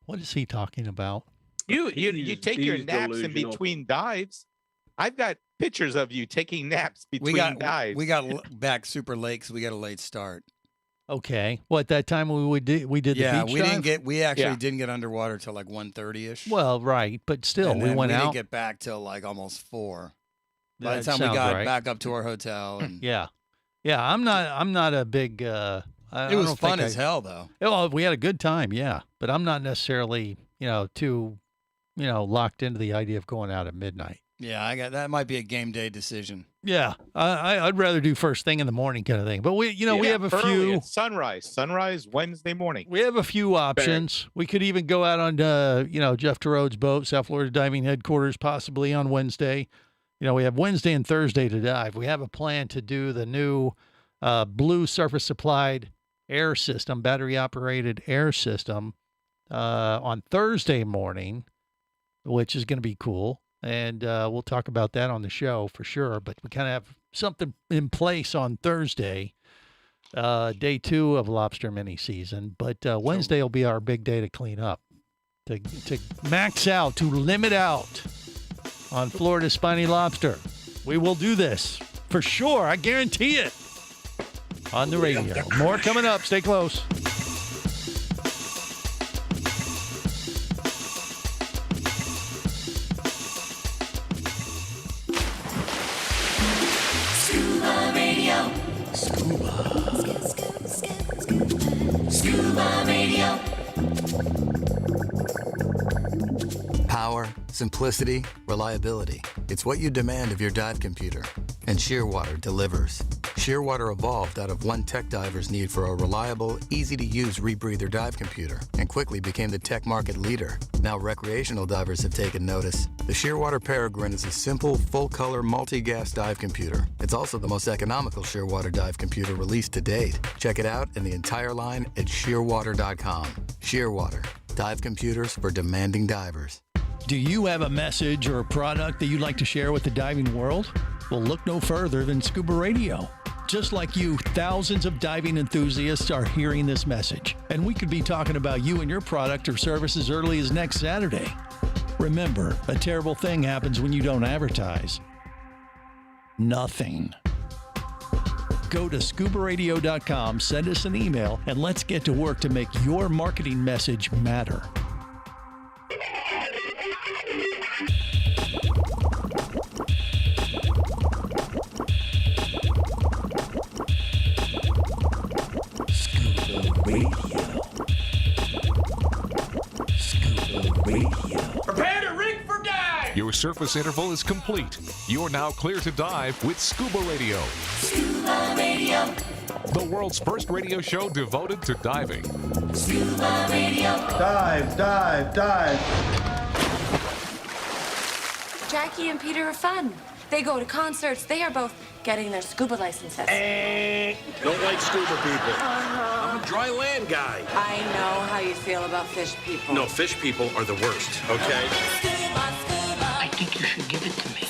[SPEAKER 6] What is he talking about?
[SPEAKER 9] You
[SPEAKER 8] He's-
[SPEAKER 9] take your
[SPEAKER 8] he's
[SPEAKER 9] naps in
[SPEAKER 8] delusional.
[SPEAKER 9] between dives. I've got pictures of you taking naps between dives.
[SPEAKER 5] we got back super late because we got a late start.
[SPEAKER 6] Okay. What, that time we did
[SPEAKER 5] Yeah,
[SPEAKER 6] the beach
[SPEAKER 5] we
[SPEAKER 6] dive?
[SPEAKER 5] actually didn't get underwater till like 1:30 ish.
[SPEAKER 6] Well, right, but still,
[SPEAKER 5] and
[SPEAKER 6] we
[SPEAKER 5] then
[SPEAKER 6] went
[SPEAKER 5] didn't
[SPEAKER 6] out.
[SPEAKER 5] get back till like almost 4. By
[SPEAKER 6] That
[SPEAKER 5] the time we
[SPEAKER 6] sounds
[SPEAKER 5] got
[SPEAKER 6] right.
[SPEAKER 5] back up to our hotel, and
[SPEAKER 6] Yeah. I'm not a big.
[SPEAKER 5] it was fun as hell though.
[SPEAKER 6] Well, we had a good time, yeah, but I'm not necessarily too locked into the idea of going out at midnight.
[SPEAKER 5] Yeah, I got that. Might be a game day decision.
[SPEAKER 6] Yeah, I'd rather do first thing in the morning kind of thing. But we have a
[SPEAKER 9] early
[SPEAKER 6] few.
[SPEAKER 9] at sunrise Wednesday morning.
[SPEAKER 6] We have a few options. We could even go out on, Jeff Terrode's boat, South Florida Diving Headquarters, possibly on Wednesday. We have Wednesday and Thursday to dive. We have a plan to do the new blue surface supplied air system, battery operated air system, on Thursday morning, which is going to be cool. And we'll talk about that on the show for sure. But we kind of have something in place on Thursday, day 2 of lobster mini season. But Wednesday will be our big day to clean up, to max out, to limit out on Florida spiny lobster. We will do this for sure. I guarantee it. On the radio. More coming up. Stay close.
[SPEAKER 12] Scuba Radio. Scuba Radio.
[SPEAKER 10] Power, simplicity, reliability. It's what you demand of your dive computer. And Shearwater delivers. Shearwater evolved out of one tech diver's need for a reliable, easy-to-use rebreather dive computer and quickly became the tech market leader. Now recreational divers have taken notice. The Shearwater Peregrine is a simple, full-color, multi-gas dive computer. It's also the most economical Shearwater dive computer released to date. Check it out and the entire line at shearwater.com. Shearwater, dive computers for demanding divers.
[SPEAKER 6] Do you have a message or a product that you'd like to share with the diving world? Well, look no further than Scuba Radio. Just like you, thousands of diving enthusiasts are hearing this message, and we could be talking about you and your product or service as early as next Saturday. Remember, a terrible thing happens when you don't advertise. Nothing. Go to ScubaRadio.com, send us an email, and let's get to work to make your marketing message matter.
[SPEAKER 12] Radio. Scuba Radio.
[SPEAKER 13] Prepare to rig for dive!
[SPEAKER 1] Your surface interval is complete. You're now clear to dive with Scuba Radio.
[SPEAKER 12] Scuba Radio.
[SPEAKER 1] The world's first radio show devoted to diving.
[SPEAKER 12] Scuba Radio.
[SPEAKER 14] Dive, dive, dive.
[SPEAKER 4] Jackie and Peter are fun. They go to concerts. They are both getting their scuba licenses.
[SPEAKER 16] Don't like scuba people. I'm a dry land guy.
[SPEAKER 4] I know how you feel about fish people.
[SPEAKER 16] No, fish people are the worst, okay?
[SPEAKER 12] I think you should give it to me.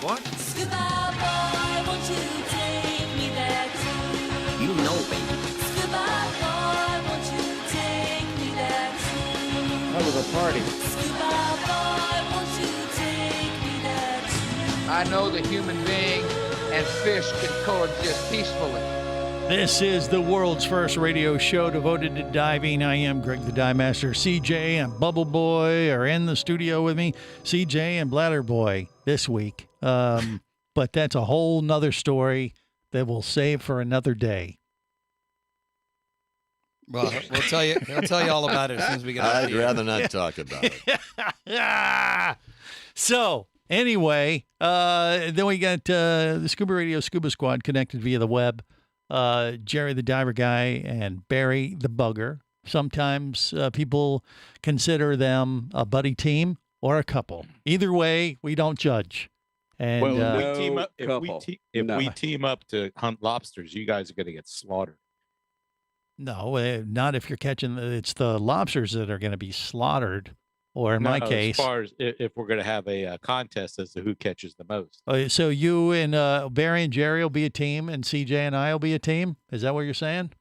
[SPEAKER 16] What?
[SPEAKER 12] Scuba boy, won't you take me there too?
[SPEAKER 16] You know, baby.
[SPEAKER 12] Scuba boy, won't you take me there too?
[SPEAKER 9] That was a party.
[SPEAKER 12] Scuba boy, won't you take me there too?
[SPEAKER 17] I know the human being and fish can coexist peacefully.
[SPEAKER 6] This is the world's first radio show devoted to diving. I am Greg the Dive Master. CJ and Bubble Boy are in the studio with me. CJ and Bladder Boy this week. But that's a whole nother story that we'll save for another day.
[SPEAKER 5] Well, we'll tell you all about it as soon as we get off
[SPEAKER 7] I'd
[SPEAKER 5] the air.
[SPEAKER 7] rather not talk about it.
[SPEAKER 6] So, anyway, then we got the Scuba Radio Scuba Squad connected via the web. Jerry the Diver Guy and Barry the Bugger. Sometimes people consider them a buddy team or a couple. Either way, we don't judge. And
[SPEAKER 9] Well, if we team up to hunt lobsters, you guys are going to get slaughtered.
[SPEAKER 6] no, not if you're catching. It's the lobsters that are going to be slaughtered. Or in my
[SPEAKER 9] No,
[SPEAKER 6] case,
[SPEAKER 9] as far as if we're going to have a contest as to who catches the most.
[SPEAKER 6] so you and Barry and Jerry will be a team, and CJ and I will be a team. Is that what you're saying?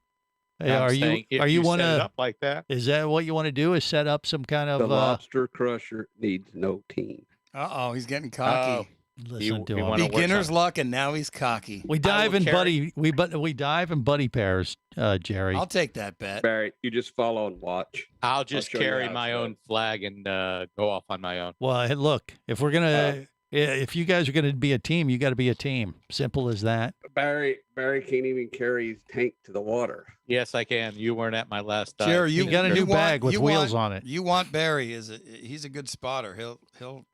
[SPEAKER 9] I'm saying if you set it up like that?
[SPEAKER 6] Is that what you want to do? Is set up some kind of
[SPEAKER 8] The lobster crusher needs no team.
[SPEAKER 5] Uh-oh, he's getting cocky.
[SPEAKER 6] Listen to him.
[SPEAKER 5] Beginner's luck, and now he's cocky.
[SPEAKER 6] We dive in buddy. We dive in buddy pairs, Jerry.
[SPEAKER 5] I'll take that bet.
[SPEAKER 8] Barry, you just follow and watch.
[SPEAKER 9] I'll just
[SPEAKER 8] show you
[SPEAKER 9] carry
[SPEAKER 8] how
[SPEAKER 9] my
[SPEAKER 8] it's
[SPEAKER 9] own flag and go off on my own.
[SPEAKER 6] Well, hey, look, if we're gonna, if you guys are gonna be a team, you got to be a team. Simple as that.
[SPEAKER 8] Barry can't even carry his tank to the water.
[SPEAKER 9] Yes, I can. You weren't at my last dive.
[SPEAKER 5] Jerry,
[SPEAKER 6] you got a new bag with wheels on it.
[SPEAKER 5] You want Barry? He's a good spotter. He'll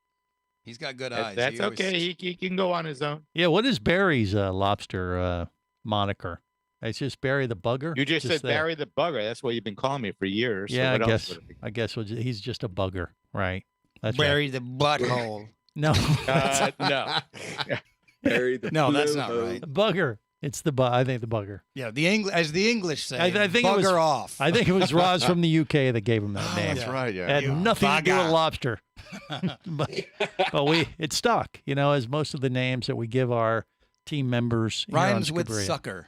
[SPEAKER 5] He's got good eyes.
[SPEAKER 9] That's
[SPEAKER 5] He always-
[SPEAKER 9] okay. He can go on his own.
[SPEAKER 6] Yeah, what is Barry's lobster moniker? It's just Barry the Bugger?
[SPEAKER 9] You just said
[SPEAKER 6] there.
[SPEAKER 9] Barry the Bugger. That's what you've been calling me for years. So
[SPEAKER 6] Yeah,
[SPEAKER 9] what
[SPEAKER 6] I
[SPEAKER 9] else
[SPEAKER 6] guess.
[SPEAKER 9] would it be?
[SPEAKER 6] I guess he's just a bugger, right? That's
[SPEAKER 5] Barry the butthole.
[SPEAKER 6] No.
[SPEAKER 9] No.
[SPEAKER 8] Barry the
[SPEAKER 5] No, that's not
[SPEAKER 8] blowhole.
[SPEAKER 5] right.
[SPEAKER 6] Bugger. It's the I think the bugger.
[SPEAKER 5] Yeah, as the English say,
[SPEAKER 6] I think
[SPEAKER 5] bugger
[SPEAKER 6] it was,
[SPEAKER 5] off.
[SPEAKER 6] I think it was Roz from the UK that gave him that name.
[SPEAKER 7] That's right.
[SPEAKER 6] It
[SPEAKER 7] Yeah.
[SPEAKER 6] had nothing to do with
[SPEAKER 5] bugger.
[SPEAKER 6] lobster. but it stuck, as most of the names that we give our team members here on
[SPEAKER 5] Rhymes with
[SPEAKER 6] ScubaRadio.
[SPEAKER 5] sucker.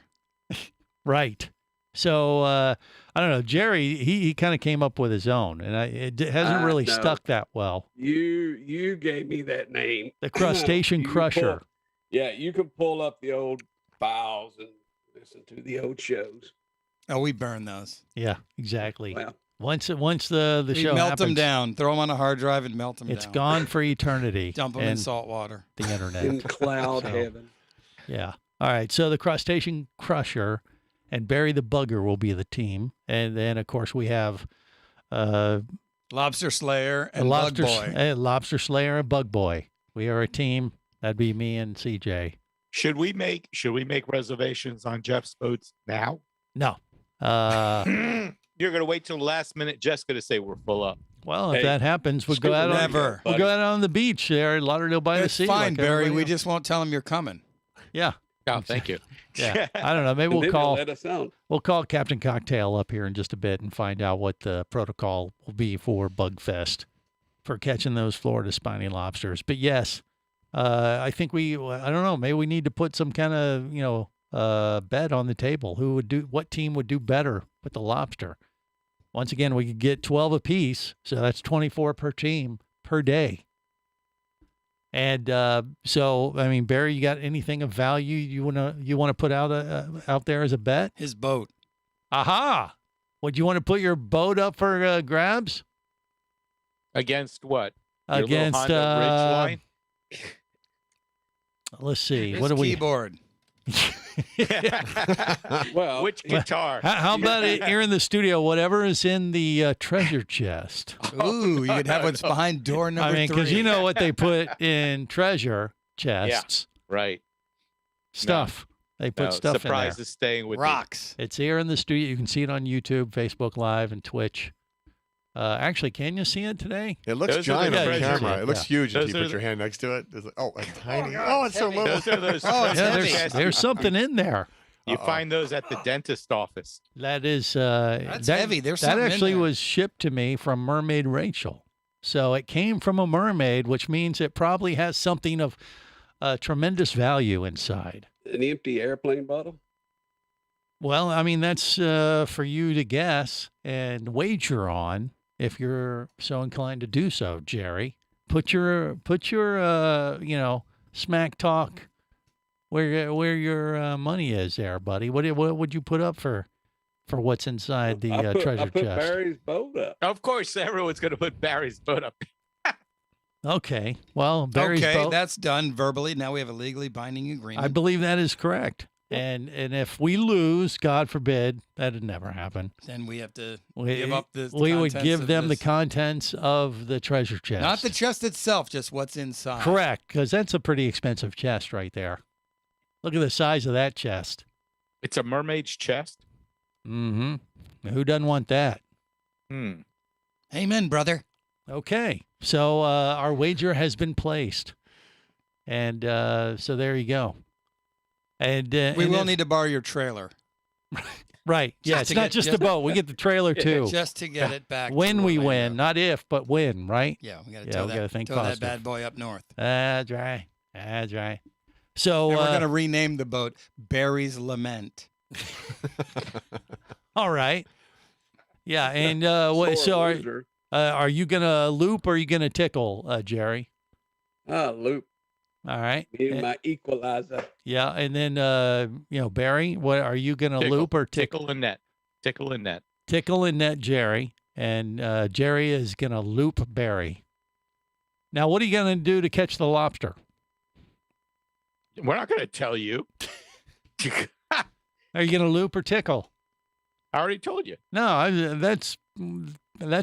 [SPEAKER 6] Right. So I don't know, Jerry. He kind of came up with his own, and it hasn't really
[SPEAKER 8] No.
[SPEAKER 6] stuck that well.
[SPEAKER 8] You gave me that name.
[SPEAKER 6] The crustacean
[SPEAKER 8] You
[SPEAKER 6] crusher.
[SPEAKER 8] Yeah, you can pull up the old files and listen to the old shows.
[SPEAKER 5] Oh, we burn those.
[SPEAKER 6] Yeah, exactly.
[SPEAKER 8] Well,
[SPEAKER 6] Once the
[SPEAKER 5] We
[SPEAKER 6] show
[SPEAKER 5] melt
[SPEAKER 6] happens,
[SPEAKER 5] them down, throw them on a hard drive, and melt them
[SPEAKER 6] it's
[SPEAKER 5] down.
[SPEAKER 6] gone for eternity.
[SPEAKER 5] Dump them in
[SPEAKER 6] and
[SPEAKER 5] salt water.
[SPEAKER 6] the internet.
[SPEAKER 8] in cloud
[SPEAKER 6] So,
[SPEAKER 8] heaven.
[SPEAKER 6] Yeah. All right. So the crustacean crusher and Barry the Bugger will be the team, and then of course we have
[SPEAKER 5] Lobster Slayer
[SPEAKER 6] the
[SPEAKER 5] and
[SPEAKER 6] lobster,
[SPEAKER 5] Bug Boy.
[SPEAKER 6] Lobster Slayer and Bug Boy. We are a team. That'd be me and CJ.
[SPEAKER 9] Should we make reservations on Jeff's boats now?
[SPEAKER 6] No.
[SPEAKER 9] You're gonna wait till the last minute. Jessica to say we're full up.
[SPEAKER 6] Well, if
[SPEAKER 8] Hey,
[SPEAKER 6] that happens, we'll go out on
[SPEAKER 5] Never.
[SPEAKER 6] we'll go out on the beach there in Lauderdale by the
[SPEAKER 5] It's
[SPEAKER 6] sea.
[SPEAKER 5] fine,
[SPEAKER 6] like
[SPEAKER 5] Barry.
[SPEAKER 6] everybody
[SPEAKER 5] We
[SPEAKER 6] else.
[SPEAKER 5] just won't tell them you're coming.
[SPEAKER 6] Yeah.
[SPEAKER 9] Oh, thank you.
[SPEAKER 6] Yeah. I don't know. Maybe
[SPEAKER 8] And
[SPEAKER 6] we'll
[SPEAKER 8] then they'll
[SPEAKER 6] call
[SPEAKER 8] let us know.
[SPEAKER 6] Captain Cocktail up here in just a bit and find out what the protocol will be for Bugfest for catching those Florida spiny lobsters. But yes, I think I don't know, maybe we need to put some kind of, bet on the table. What team would do better with the lobster? Once again, we could get 12 apiece. So that's 24 per team per day. And so, I mean, Barry, you got anything of value you wanna put out there as a bet?
[SPEAKER 5] His boat.
[SPEAKER 6] Aha! Would you want to put your boat up for grabs?
[SPEAKER 9] Against what? Your little
[SPEAKER 6] Against
[SPEAKER 9] Honda Ridgeline?
[SPEAKER 6] let's see.
[SPEAKER 5] His
[SPEAKER 6] What do we?
[SPEAKER 5] keyboard.
[SPEAKER 8] Well,
[SPEAKER 9] Which guitar?
[SPEAKER 6] How about it here in the studio? Whatever is in the treasure chest.
[SPEAKER 5] Ooh, you could have what's behind door number
[SPEAKER 6] I mean,
[SPEAKER 5] 3.
[SPEAKER 6] because you know what they put in treasure chests.
[SPEAKER 9] Right.
[SPEAKER 6] Stuff. They put
[SPEAKER 9] No,
[SPEAKER 6] stuff in
[SPEAKER 9] surprise
[SPEAKER 6] there.
[SPEAKER 9] is staying with me.
[SPEAKER 5] Rocks.
[SPEAKER 6] It's here in the studio. You can see it on YouTube, Facebook Live, and Twitch. Actually, can you see it today?
[SPEAKER 7] It looks
[SPEAKER 9] Those are
[SPEAKER 7] giant
[SPEAKER 9] the
[SPEAKER 7] on the
[SPEAKER 9] treasures.
[SPEAKER 7] camera. It looks huge
[SPEAKER 9] Those
[SPEAKER 7] until you
[SPEAKER 9] are
[SPEAKER 7] put your
[SPEAKER 9] the-
[SPEAKER 7] hand next to it. It's like, oh, it's tiny. Oh, it's so little.
[SPEAKER 9] Those are those
[SPEAKER 5] Oh, it's
[SPEAKER 6] Yeah,
[SPEAKER 5] heavy.
[SPEAKER 6] there's something in there.
[SPEAKER 9] You find those at the dentist office.
[SPEAKER 6] That is
[SPEAKER 5] That's heavy. There's
[SPEAKER 6] that
[SPEAKER 5] something in
[SPEAKER 6] actually
[SPEAKER 5] there.
[SPEAKER 6] was shipped to me from Mermaid Rachel. So it came from a mermaid, which means it probably has something of tremendous value inside.
[SPEAKER 8] an empty airplane bottle.
[SPEAKER 6] Well, I mean, that's for you to guess and wager on if you're so inclined to do so, Jerry. Put your smack talk where your money is there, buddy. What would you put up for what's inside the
[SPEAKER 8] I
[SPEAKER 6] treasure
[SPEAKER 8] put
[SPEAKER 6] chest?
[SPEAKER 8] Barry's boat up.
[SPEAKER 9] Of course, everyone's going to put Barry's boat up.
[SPEAKER 6] Okay. Well, Barry's
[SPEAKER 5] Okay,
[SPEAKER 6] boat.
[SPEAKER 5] that's done verbally. Now we have a legally binding agreement.
[SPEAKER 6] I believe that is correct. And if we lose, God forbid, that'd never happen.
[SPEAKER 5] Then we have to
[SPEAKER 6] We,
[SPEAKER 5] give up the
[SPEAKER 6] we would
[SPEAKER 5] contents
[SPEAKER 6] give
[SPEAKER 5] of
[SPEAKER 6] them the
[SPEAKER 5] this.
[SPEAKER 6] contents of the treasure chest.
[SPEAKER 5] Not the chest itself, just what's inside.
[SPEAKER 6] Correct, because that's a pretty expensive chest right there. Look at the size of that chest.
[SPEAKER 9] It's a mermaid's chest.
[SPEAKER 6] Mm-hmm. Who doesn't want that?
[SPEAKER 5] Amen, brother.
[SPEAKER 6] Okay, so our wager has been placed, and so there you go. And
[SPEAKER 5] We will need to borrow your trailer.
[SPEAKER 6] right. Yeah,
[SPEAKER 5] Just
[SPEAKER 6] it's
[SPEAKER 5] to
[SPEAKER 6] not
[SPEAKER 5] get-
[SPEAKER 6] just the
[SPEAKER 5] just-
[SPEAKER 6] boat. We get the trailer too.
[SPEAKER 5] Just to get it back.
[SPEAKER 6] When
[SPEAKER 5] to
[SPEAKER 6] we
[SPEAKER 5] Orlando.
[SPEAKER 6] win, not if, but when, right?
[SPEAKER 5] Yeah, we got to
[SPEAKER 6] Yeah,
[SPEAKER 5] tow,
[SPEAKER 6] we gotta
[SPEAKER 5] that,
[SPEAKER 6] think
[SPEAKER 5] tow that
[SPEAKER 6] positive.
[SPEAKER 5] bad boy up north.
[SPEAKER 6] That's right. That's right. So
[SPEAKER 5] And we're going to rename the boat Barry's Lament.
[SPEAKER 6] all right. Yeah, and are you gonna loop or are you gonna tickle, Jerry?
[SPEAKER 8] Loop.
[SPEAKER 6] All right.
[SPEAKER 8] Me and my equalizer.
[SPEAKER 6] Yeah, and then Barry, what are you gonna
[SPEAKER 9] Tickle.
[SPEAKER 6] loop or
[SPEAKER 9] Tickle and net. Tickle and net.
[SPEAKER 6] Tickle and net Jerry, and Jerry is gonna loop Barry. Now, what are you gonna do to catch the lobster?
[SPEAKER 9] We're not going to tell you.
[SPEAKER 6] Are you gonna loop or tickle?
[SPEAKER 9] I already told you.
[SPEAKER 6] No, that's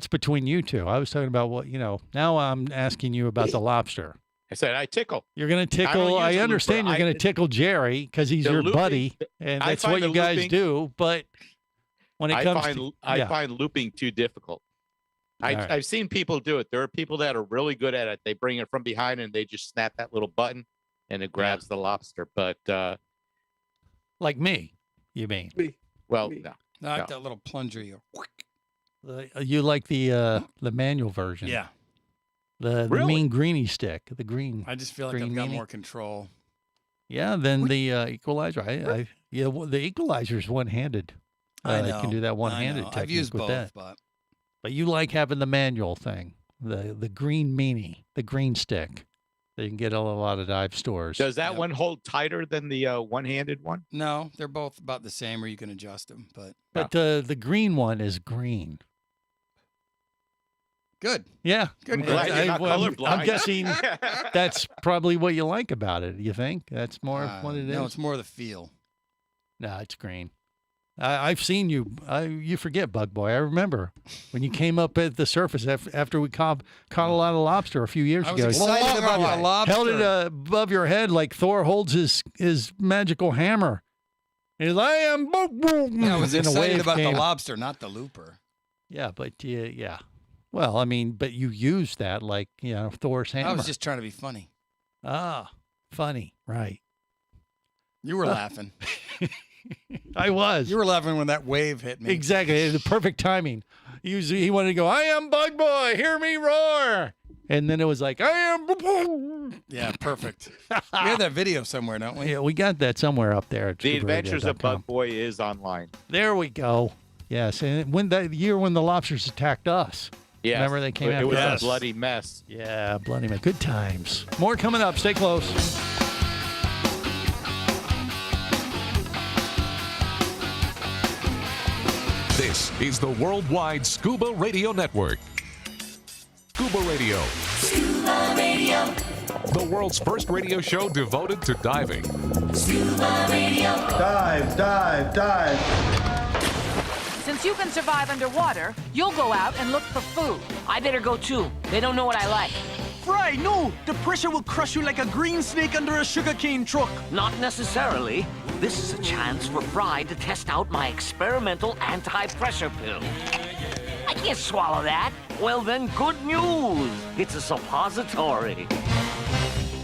[SPEAKER 6] between you two. I was talking about what Now I'm asking you about the lobster.
[SPEAKER 9] I said I tickle.
[SPEAKER 6] You're going to tickle. I understand you're going to tickle Jerry because he's your buddy, and that's what you guys do. But when it comes
[SPEAKER 9] I find looping too difficult. I've seen people do it. There are people that are really good at it. They bring it from behind and they just snap that little button and it grabs the lobster. But
[SPEAKER 6] like me, you mean?
[SPEAKER 9] Well, no.
[SPEAKER 5] Not that little plunger.
[SPEAKER 6] You like the manual version?
[SPEAKER 5] Yeah.
[SPEAKER 6] The mean greenie stick, the green.
[SPEAKER 5] I just feel like I've got more control.
[SPEAKER 6] Yeah, than the equalizer. The equalizer's one-handed.
[SPEAKER 5] I know.
[SPEAKER 6] You can do that one-handed technique
[SPEAKER 5] I've used
[SPEAKER 6] with
[SPEAKER 5] both,
[SPEAKER 6] that. But you like having the manual thing, the green meanie, the green stick that you can get at a lot of dive stores.
[SPEAKER 9] Does that one hold tighter than the one-handed one?
[SPEAKER 5] No, they're both about the same, or you can adjust them.
[SPEAKER 6] But the green one is green.
[SPEAKER 5] Good.
[SPEAKER 6] Yeah.
[SPEAKER 9] Good. I'm glad you're not colorblind.
[SPEAKER 6] I'm guessing that's probably what you like about it. You think that's more of what it is?
[SPEAKER 5] No, it's more the feel.
[SPEAKER 6] No, it's green. I've seen you. You forget, Bug Boy. I remember when you came up at the surface after we caught a lot of lobster a few years ago.
[SPEAKER 5] I was excited about the lobster.
[SPEAKER 6] Held it above your head like Thor holds his magical hammer. He's like, I am.
[SPEAKER 5] Yeah, I was excited about the lobster, not the looper.
[SPEAKER 6] Yeah, but yeah. Well, I mean, but you used that like Thor's hammer.
[SPEAKER 5] I was just trying to be funny.
[SPEAKER 6] Ah, funny, right?
[SPEAKER 5] You were laughing.
[SPEAKER 6] I was.
[SPEAKER 5] You were laughing when that wave hit me.
[SPEAKER 6] Exactly. The perfect timing. He wanted to go, I am Bug Boy, hear me roar. And then it was like, I am.
[SPEAKER 5] Yeah, perfect. We have that video somewhere, don't we?
[SPEAKER 6] Yeah, we got that somewhere up there.
[SPEAKER 9] The Adventures of Bug Boy is online.
[SPEAKER 6] There we go. Yes. And when that year when the lobsters attacked us.
[SPEAKER 9] Yes.
[SPEAKER 6] Remember they came out?
[SPEAKER 9] It was a bloody mess.
[SPEAKER 6] Yeah, bloody mess. Good times. More coming up. Stay close.
[SPEAKER 1] This is the Worldwide Scuba Radio Network. Scuba Radio.
[SPEAKER 12] Scuba Radio.
[SPEAKER 1] The world's first radio show devoted to diving.
[SPEAKER 12] Scuba Radio.
[SPEAKER 14] Dive, dive, dive.
[SPEAKER 18] Since you can survive underwater, you'll go out and look for food.
[SPEAKER 19] I better go too. They don't know what I like.
[SPEAKER 20] Fry, no! The pressure will crush you like a green snake under a sugarcane truck.
[SPEAKER 19] Not necessarily. This is a chance for Fry to test out my experimental anti-pressure pill. I can't swallow that. Well then, good news. It's a suppository.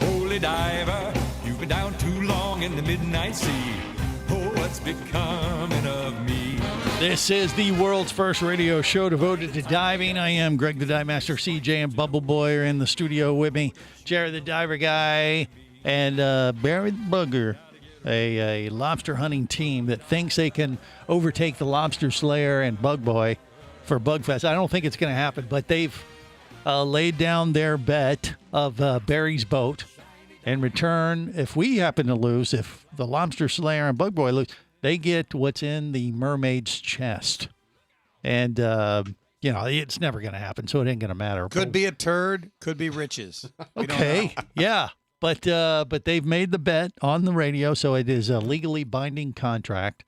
[SPEAKER 21] Holy diver, you've been down too long in the midnight sea. Oh, what's becoming of me?
[SPEAKER 6] This is the world's first radio show devoted to diving. I am Greg the Dive Master. CJ and Bubble Boy are in the studio with me. Jerry the Diver Guy and Barry the Bugger, a lobster hunting team that thinks they can overtake the Lobster Slayer and Bug Boy for Bugfest. I don't think it's going to happen, but they've laid down their bet of Barry's boat. In return, if we happen to lose, if the Lobster Slayer and Bug Boy lose, they get what's in the mermaid's chest. And, it's never going to happen, so it ain't going to matter.
[SPEAKER 5] Could be a turd, could be riches.
[SPEAKER 6] Okay, yeah. But they've made the bet on the radio, so it is a legally binding contract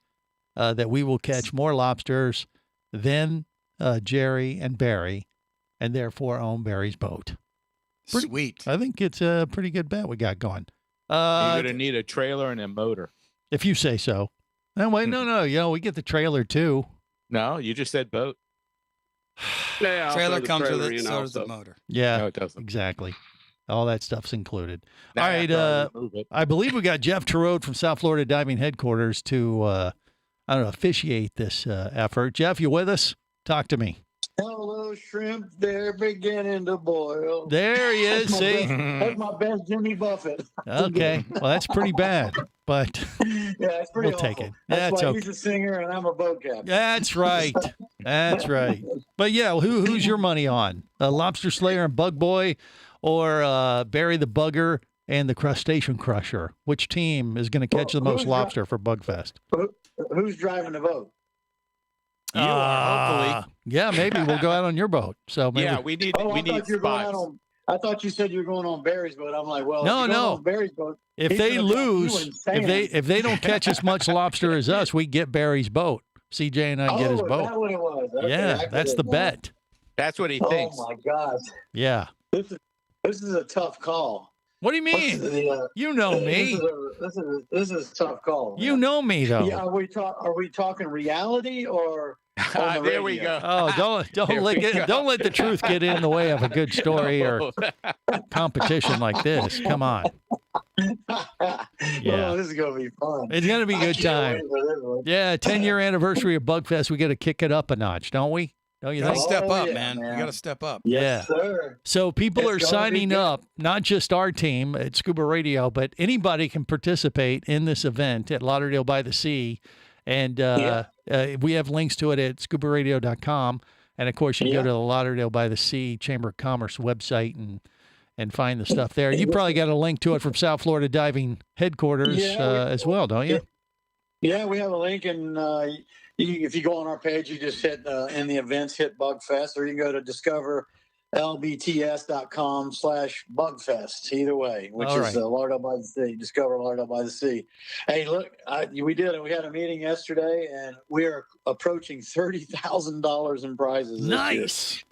[SPEAKER 6] that we will catch more lobsters than Jerry and Barry, and therefore own Barry's boat.
[SPEAKER 5] Sweet.
[SPEAKER 6] I think it's a pretty good bet we got going.
[SPEAKER 9] You're going to need a trailer and a motor.
[SPEAKER 6] If you say so. No, wait, no. We get the trailer, too.
[SPEAKER 9] No, you just said boat.
[SPEAKER 8] Yeah,
[SPEAKER 5] trailer comes with it, so does the motor.
[SPEAKER 6] Yeah,
[SPEAKER 9] no, it doesn't.
[SPEAKER 6] Exactly. All that stuff's included.
[SPEAKER 9] Now,
[SPEAKER 6] all right, I believe we got Jeff Terode from South Florida Diving Headquarters to, officiate this effort. Jeff, you with us? Talk to me.
[SPEAKER 22] Hello, shrimp. They're beginning to boil.
[SPEAKER 6] There he is. See?
[SPEAKER 22] That's my best Jimmy Buffett.
[SPEAKER 6] Okay. Well, that's pretty bad, but
[SPEAKER 22] it's pretty
[SPEAKER 6] we'll
[SPEAKER 22] awful.
[SPEAKER 6] take it.
[SPEAKER 22] That's why
[SPEAKER 6] okay.
[SPEAKER 22] he's a singer and I'm a boat captain.
[SPEAKER 6] That's right. That's right. But yeah, who's your money on? Lobster Slayer and Bug Boy, or Barry the Bugger and the Crustacean Crusher? Which team is going to catch the most lobster for Bugfest?
[SPEAKER 22] Who's driving the boat?
[SPEAKER 9] You are, hopefully.
[SPEAKER 6] Yeah, maybe we'll go out on your boat. So maybe.
[SPEAKER 9] Yeah, we need spots.
[SPEAKER 22] I thought you said you were going on Barry's boat. I'm like, well,
[SPEAKER 6] no.
[SPEAKER 22] On Barry's boat,
[SPEAKER 6] if they lose, if they don't catch as much lobster as us, we get Barry's boat. CJ and I get his boat.
[SPEAKER 22] Is that what it was? Okay,
[SPEAKER 6] yeah, that's the bet.
[SPEAKER 9] That's what he thinks.
[SPEAKER 22] Oh my gosh.
[SPEAKER 6] Yeah.
[SPEAKER 22] This is a tough call.
[SPEAKER 6] What do you mean? You know me.
[SPEAKER 22] This is a tough call.
[SPEAKER 6] You know me though.
[SPEAKER 22] Yeah, are we talking reality or on the
[SPEAKER 9] There we
[SPEAKER 22] radio?
[SPEAKER 9] go.
[SPEAKER 6] Oh, don't let the truth get in the way of a good story or competition like this. Come on. Yeah.
[SPEAKER 22] Oh, this is gonna be fun.
[SPEAKER 6] It's gonna be a good time. Yeah, 10-year anniversary of Bugfest. We got to kick it up a notch, don't we? Don't you
[SPEAKER 5] You gotta
[SPEAKER 6] think?
[SPEAKER 5] step up, man. You gotta step up.
[SPEAKER 22] Yes, sir.
[SPEAKER 6] So people are
[SPEAKER 22] It's gonna be
[SPEAKER 6] signing
[SPEAKER 22] good.
[SPEAKER 6] up, not just our team at Scuba Radio, but anybody can participate in this event at Lauderdale by the Sea. And we have links to it at ScubaRadio.com. And, of course, you can go to the Lauderdale by the Sea Chamber of Commerce website and find the stuff there. You probably got a link to it from South Florida Diving Headquarters as well, don't you?
[SPEAKER 22] Yeah, we have a link, and if you go on our page, you just hit in the events, hit Bugfest, or you can go to discoverlbts.com/Bugfest. Either way, which is Lauderdale by the Sea. Discover Lauderdale by the Sea. Hey, look, we did it. We had a meeting yesterday, and we are approaching $30,000 in prizes.
[SPEAKER 6] Nice.
[SPEAKER 22] This year.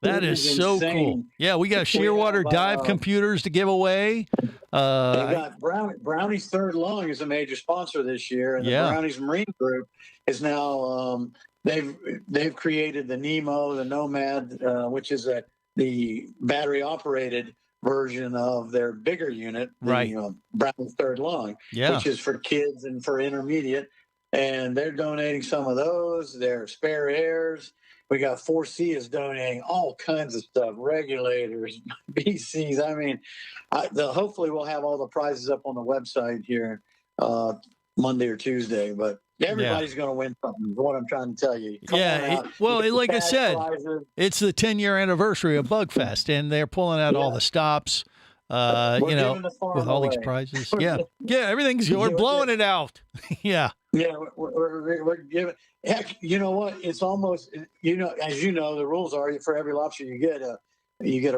[SPEAKER 6] That is so
[SPEAKER 22] insane.
[SPEAKER 6] cool. Yeah, we got Shearwater dive computers to give away.
[SPEAKER 22] They got Brownie's Third Lung is a major sponsor this year, and the Brownie's Marine Group is now they've created the Nemo, the Nomad, which is the battery operated version of their bigger unit, the Brownie's Third Lung, which is for kids and for intermediate. And they're donating some of those. Their spare airs. We got 4C is donating all kinds of stuff, regulators, BCs. I mean, hopefully we'll have all the prizes up on the website here Monday or Tuesday. But everybody's going to win something, is what I'm trying to tell you.
[SPEAKER 6] Like I said, it's the 10-year anniversary of Bugfest, and they're pulling out all the stops, with all these prizes. We're blowing it out. Yeah,
[SPEAKER 22] we're giving. Heck, you know what? It's almost, as you know, the rules are for every lobster you get a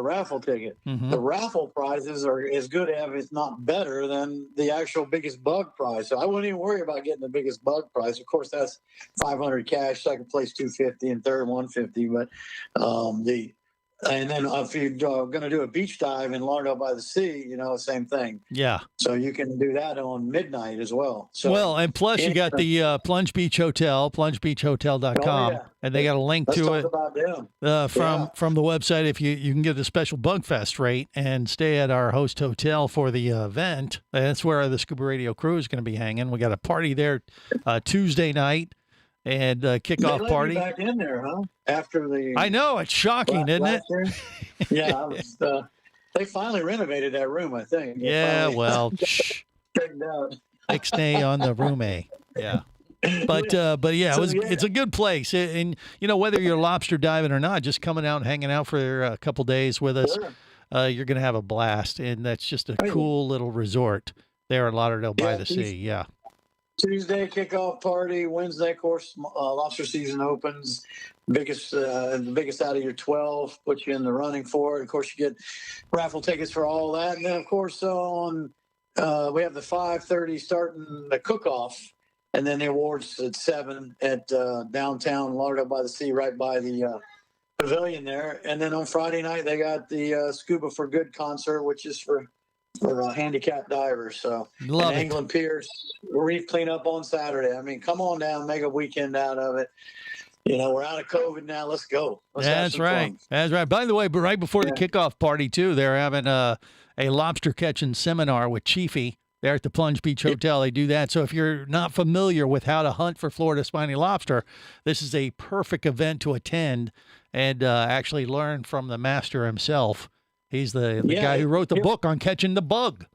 [SPEAKER 22] raffle ticket.
[SPEAKER 6] Mm-hmm.
[SPEAKER 22] The raffle prizes are as good, if it's not better, than the actual biggest bug prize. So I wouldn't even worry about getting the biggest bug prize. Of course, that's $500 cash, second place $250, and third $150. But and then if you're going to do a beach dive in Lauderdale by the Sea, same thing.
[SPEAKER 6] Yeah.
[SPEAKER 22] So you can do that on midnight as well. So
[SPEAKER 6] and plus you got the Plunge Beach Hotel, plungebeachhotel.com, and they got a link to it from the website. If you can get a special Bugfest rate and stay at our host hotel for the event, that's where the Scuba Radio crew is going to be hanging. We got a party there Tuesday night. And kickoff party.
[SPEAKER 22] Back in there, huh? After the
[SPEAKER 6] I know, it's shocking, isn't it?
[SPEAKER 22] Yeah, they finally renovated that room, I think. Straightened out.
[SPEAKER 6] Ixnay on the room A. Yeah. But it's a good place. And whether you're lobster diving or not, just coming out and hanging out for a couple days with us, you're going to have a blast. And that's just a cool little resort there in Lauderdale by the Sea. Yeah.
[SPEAKER 22] Tuesday kickoff party. Wednesday, of course, lobster season opens. The biggest out of your 12 puts you in the running for it. Of course, you get raffle tickets for all that, and then of course we have the 5:30 starting the cook-off, and then the awards at 7 at downtown Lauderdale by the Sea, right by the pavilion there. And then on Friday night they got the Scuba for Good concert, which is for handicapped divers. So England Piers reef cleanup on Saturday. I mean, come on down, make a weekend out of it. We're out of COVID now. Let's go.
[SPEAKER 6] That's right. That's right. By the way, but right before the kickoff party too, they're having a lobster catching seminar with Chiefy there at the Plunge Beach Hotel. They do that. So if you're not familiar with how to hunt for Florida spiny lobster, this is a perfect event to attend and actually learn from the master himself. He's the guy who wrote the book on catching the bug,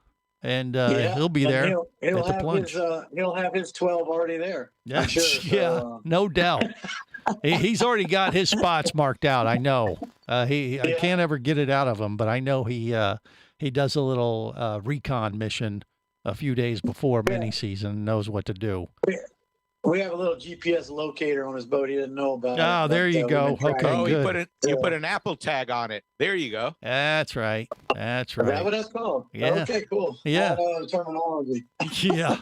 [SPEAKER 6] and he'll be there at the Plunge.
[SPEAKER 22] He'll have his 12 already there.
[SPEAKER 6] Yeah,
[SPEAKER 22] I'm sure.
[SPEAKER 6] No doubt. He's already got his spots marked out. I know. I can't ever get it out of him, but I know he does a little recon mission a few days before mini season. Knows what to do.
[SPEAKER 22] We have a little GPS locator on his boat. He didn't know about it.
[SPEAKER 6] Oh, there you go. Okay,
[SPEAKER 9] good. You put an Apple tag on it. There you go.
[SPEAKER 6] That's right. That's right.
[SPEAKER 22] Is that what that's called?
[SPEAKER 6] Yeah.
[SPEAKER 22] Okay, cool.
[SPEAKER 6] Yeah.
[SPEAKER 22] Terminology.
[SPEAKER 6] Yeah.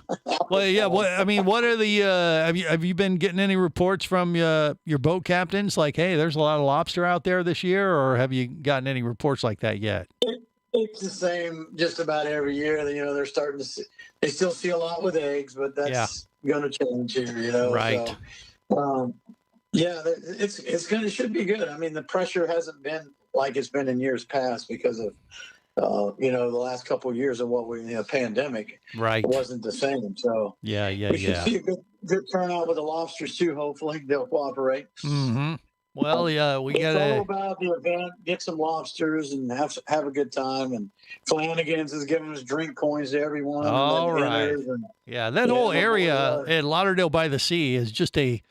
[SPEAKER 6] Well, yeah. What are the? Have you been getting any reports from your boat captains? Like, hey, there's a lot of lobster out there this year, or have you gotten any reports like that yet?
[SPEAKER 22] It's the same just about every year. You know, they're starting to see, they still see a lot with eggs, but that's going to change here, you know.
[SPEAKER 6] Right.
[SPEAKER 22] So, yeah, it should be good. I mean, the pressure hasn't been like it's been in years past because of, you know, the last couple of years of pandemic.
[SPEAKER 6] Right.
[SPEAKER 22] It wasn't the same. So we should see a good turnout with the lobsters too. Hopefully they'll cooperate.
[SPEAKER 6] Mm-hmm. Well, yeah, we got
[SPEAKER 22] It's all about the event. Get some lobsters and have a good time. And Flanagan's is giving us drink coins to everyone.
[SPEAKER 6] All right. Yeah, that whole area at Lauderdale by the Sea is just a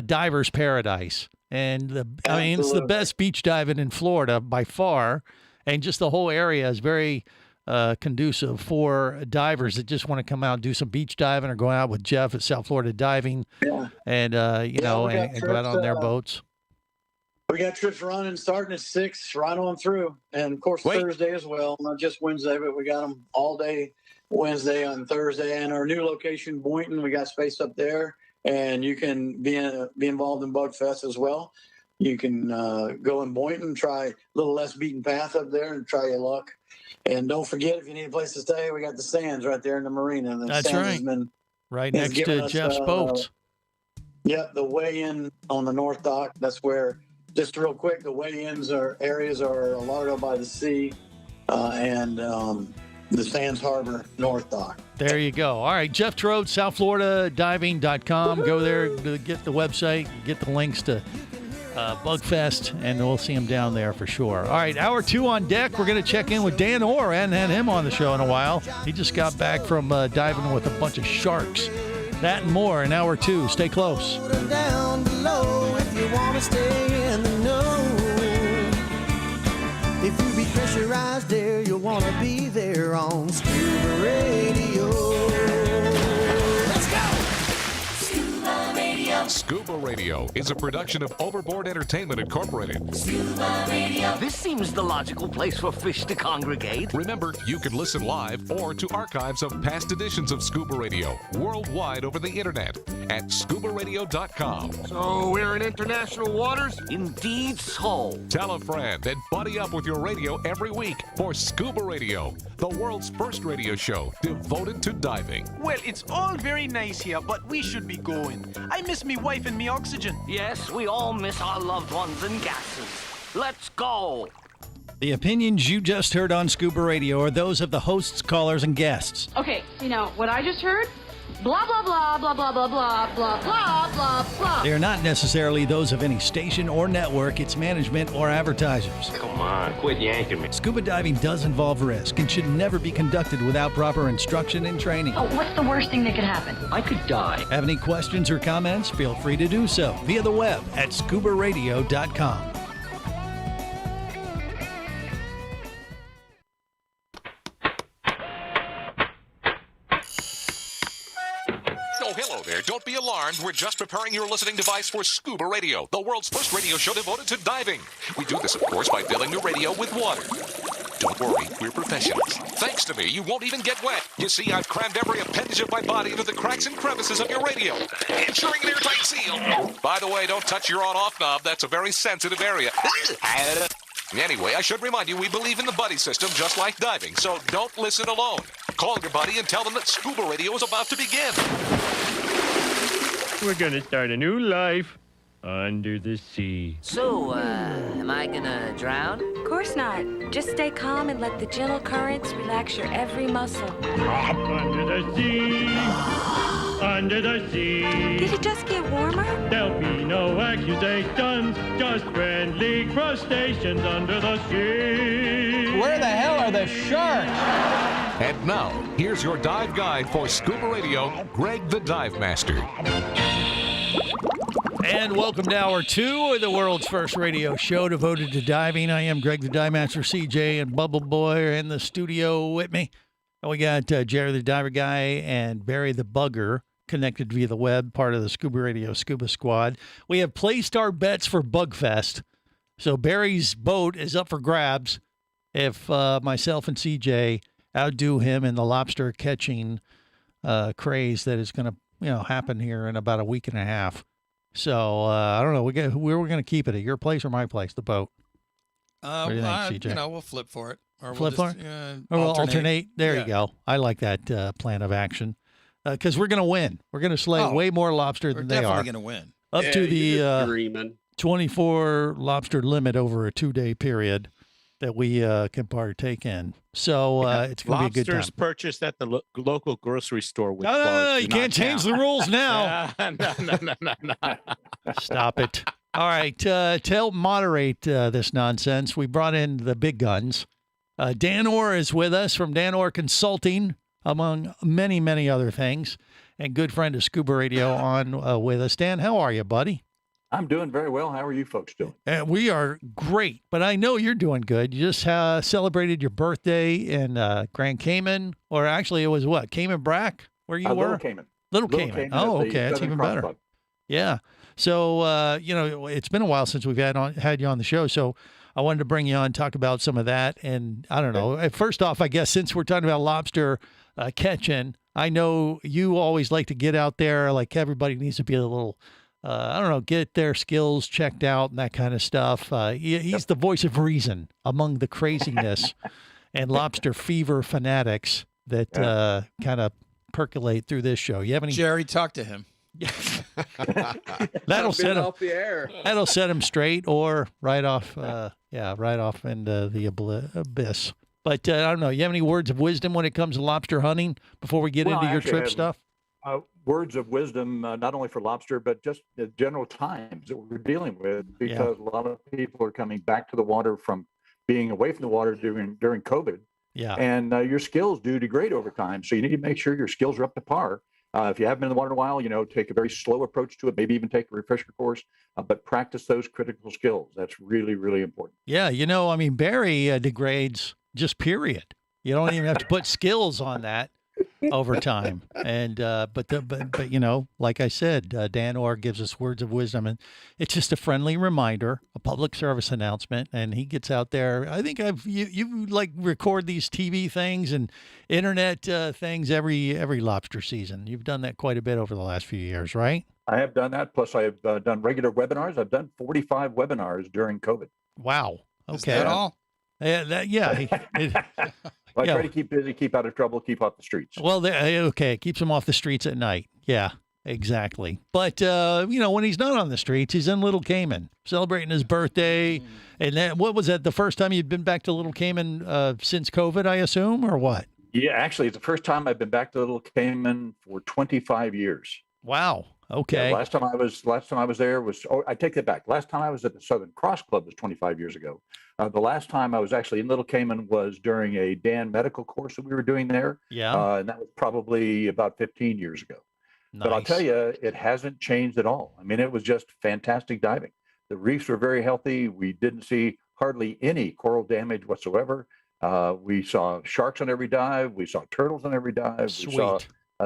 [SPEAKER 6] diver's paradise. And I mean, it's the best beach diving in Florida by far. And just the whole area is very conducive for divers that just want to come out and do some beach diving or go out with Jeff at South Florida Diving.
[SPEAKER 22] Yeah.
[SPEAKER 6] And, and go out on their boats.
[SPEAKER 22] We got trips starting at 6, right on through. And, of course, Thursday as well. Not just Wednesday, but we got them all day Wednesday on Thursday. And our new location, Boynton, we got space up there. And you can be involved in Bug Fest as well. You can go in Boynton, try a little less beaten path up there and try your luck. And don't forget, if you need a place to stay, we got the Sands right there in the marina.
[SPEAKER 6] That's
[SPEAKER 22] Sands
[SPEAKER 6] right. Right next to Jeff's boats.
[SPEAKER 22] Yep, the weigh-in on the North Dock. That's where, just real quick, the weigh-ins areas are Lauderdale by the Sea and the Sands Harbor North Dock.
[SPEAKER 6] There you go. All right, Jeff Trode, SouthFloridaDiving.com. Go there to get the website, get the links to Bugfest, and we'll see him down there for sure. All right, hour 2 on deck. We're going to check in with Dan Orr. I hadn't had him on the show in a while. He just got back from diving with a bunch of sharks. That and more in hour 2. Stay close.
[SPEAKER 12] Down below if you want to stay in the know. If you be pressurized there, you'll want to be there on Scuba Radio. Let's go! Scuba Radio.
[SPEAKER 1] Scuba Radio is a production of Overboard Entertainment Incorporated.
[SPEAKER 19] Scuba Radio. This seems the logical place for fish to congregate.
[SPEAKER 1] Remember, you can listen live or to archives of past editions of Scuba Radio worldwide over the internet at ScubaRadio.com.
[SPEAKER 16] So we're in international waters?
[SPEAKER 19] Indeed so.
[SPEAKER 1] Tell a friend and buddy up with your radio every week for Scuba Radio, the world's first radio show devoted to diving.
[SPEAKER 20] Well, it's all very nice here, but we should be going. I miss me wife and me oxygen.
[SPEAKER 19] Yes, we all miss our loved ones and gases. Let's go.
[SPEAKER 6] The opinions you just heard on Scuba Radio are those of the hosts, callers, and guests.
[SPEAKER 2] Okay, you know, what I just heard? Blah, blah, blah, blah, blah, blah, blah, blah, blah, blah, blah.
[SPEAKER 6] They are not necessarily those of any station or network, its management, or advertisers.
[SPEAKER 16] Come on, quit yanking me.
[SPEAKER 6] Scuba diving does involve risk and should never be conducted without proper instruction and training.
[SPEAKER 2] Oh, what's the worst thing that could happen?
[SPEAKER 16] I could die.
[SPEAKER 6] Have any questions or comments? Feel free to do so via the web at ScubaRadio.com.
[SPEAKER 1] Oh, hello there. Don't be alarmed. We're just preparing your listening device for Scuba Radio, the world's first radio show devoted to diving. We do this, of course, by filling your radio with water. Don't worry, we're professionals. Thanks to me, you won't even get wet. You see, I've crammed every appendage of my body into the cracks and crevices of your radio, ensuring an airtight seal. By the way, don't touch your on-off knob. That's a very sensitive area. Anyway, I should remind you, we believe in the buddy system just like diving, so don't listen alone. Call your buddy and tell them that Scuba Radio is about to begin.
[SPEAKER 11] We're gonna start a new life under the sea.
[SPEAKER 19] So, am I gonna drown?
[SPEAKER 4] Of course not. Just stay calm and let the gentle currents relax your every muscle.
[SPEAKER 11] Under the sea, under the sea.
[SPEAKER 4] Did it just get warmer?
[SPEAKER 11] There'll be no accusations, just friendly crustaceans under the sea.
[SPEAKER 20] Where the hell are the sharks?
[SPEAKER 1] And now, here's your dive guide for Scuba Radio, Greg the Dive Master.
[SPEAKER 6] And welcome to hour 2 of the world's first radio show devoted to diving. I am Greg the Dive Master. CJ and Bubble Boy are in the studio with me. And we got Jerry the Diver Guy and Barry the Bugger connected via the web, part of the Scuba Radio Scuba Squad. We have placed our bets for Bugfest. So Barry's boat is up for grabs if myself and CJ outdo him in the lobster catching craze that is going to happen here in about a week and a half. So I don't know. Where we're going to keep it, at your place or my place, the boat?
[SPEAKER 5] What do you think, CJ? We'll flip for it. Or
[SPEAKER 6] Flip
[SPEAKER 5] we'll just,
[SPEAKER 6] or we'll alternate. There you go. I like that plan of action because we're going to win. We're going to slay way more lobster than they are.
[SPEAKER 5] We're definitely going to win.
[SPEAKER 6] Up to the 24 lobster limit over a 2-day period that we can partake in. So it's going to be a good time.
[SPEAKER 9] Lobsters purchased at the local grocery store. With
[SPEAKER 6] No, you can't change the rules now.
[SPEAKER 9] No.
[SPEAKER 6] Stop it. All right. To help moderate this nonsense, we brought in the big guns. Dan Orr is with us from Dan Orr Consulting, among many, many other things, and good friend of Scuba Radio on with us. Dan, how are you, buddy?
[SPEAKER 3] I'm doing very well. How are you folks doing?
[SPEAKER 6] We are great, but I know you're doing good. You just celebrated your birthday in Grand Cayman, or actually it was what, Cayman Brac, where you were?
[SPEAKER 3] Little Cayman.
[SPEAKER 6] Little Cayman. Oh, okay. That's even better. Club. Yeah. So, it's been a while since we've had you on the show, so I wanted to bring you on and talk about some of that. And I don't know. First off, I guess since we're talking about lobster catching, I know you always like to get out there. Like everybody needs to be a little, get their skills checked out and that kind of stuff. He's the voice of reason among the craziness and lobster fever fanatics that kind of percolate through this show. You have any?
[SPEAKER 5] Jerry, talk to him.
[SPEAKER 6] That'll set him
[SPEAKER 8] off the air.
[SPEAKER 6] That'll set him straight, or right off into the abyss. But I don't know. You have any words of wisdom when it comes to lobster hunting before we get into your trip stuff?
[SPEAKER 3] Words of wisdom, not only for lobster, but just the general times that we're dealing with, because a lot of people are coming back to the water from being away from the water during COVID.
[SPEAKER 6] Yeah.
[SPEAKER 3] And your skills do degrade over time. So you need to make sure your skills are up to par. If you haven't been in the water in a while, take a very slow approach to it, maybe even take a refresher course, but practice those critical skills. That's really, really important.
[SPEAKER 6] Yeah. Barry degrades just period. You don't even have to put skills on that over time. And, but like I said, Dan Orr gives us words of wisdom, and it's just a friendly reminder, a public service announcement. And he gets out there. I think you record these TV things and internet things every lobster season. You've done that quite a bit over the last few years, right?
[SPEAKER 3] I have done that. Plus I have done regular webinars. I've done 45 webinars during COVID.
[SPEAKER 6] Wow. Okay.
[SPEAKER 5] Is that all?
[SPEAKER 3] I try to keep busy, keep out of trouble, keep off the streets.
[SPEAKER 6] Well, okay, keeps him off the streets at night. Yeah, exactly. But when he's not on the streets, he's in Little Cayman celebrating his birthday. And then, what was that? The first time you'd been back to Little Cayman since COVID, I assume, or what?
[SPEAKER 3] Yeah, actually, it's the first time I've been back to Little Cayman for 25 years.
[SPEAKER 6] Wow. Okay.
[SPEAKER 3] Yeah, last time I was there was, I take that back. Last time I was at the Southern Cross Club was 25 years ago. The last time I was actually in Little Cayman was during a Dan medical course that we were doing there.
[SPEAKER 6] Yeah.
[SPEAKER 3] And that was probably about 15 years ago.
[SPEAKER 6] Nice.
[SPEAKER 3] But I'll tell you, it hasn't changed at all. I mean, it was just fantastic diving. The reefs were very healthy. We didn't see hardly any coral damage whatsoever. We saw sharks on every dive. We saw turtles on every dive.
[SPEAKER 6] Sweet.
[SPEAKER 3] We saw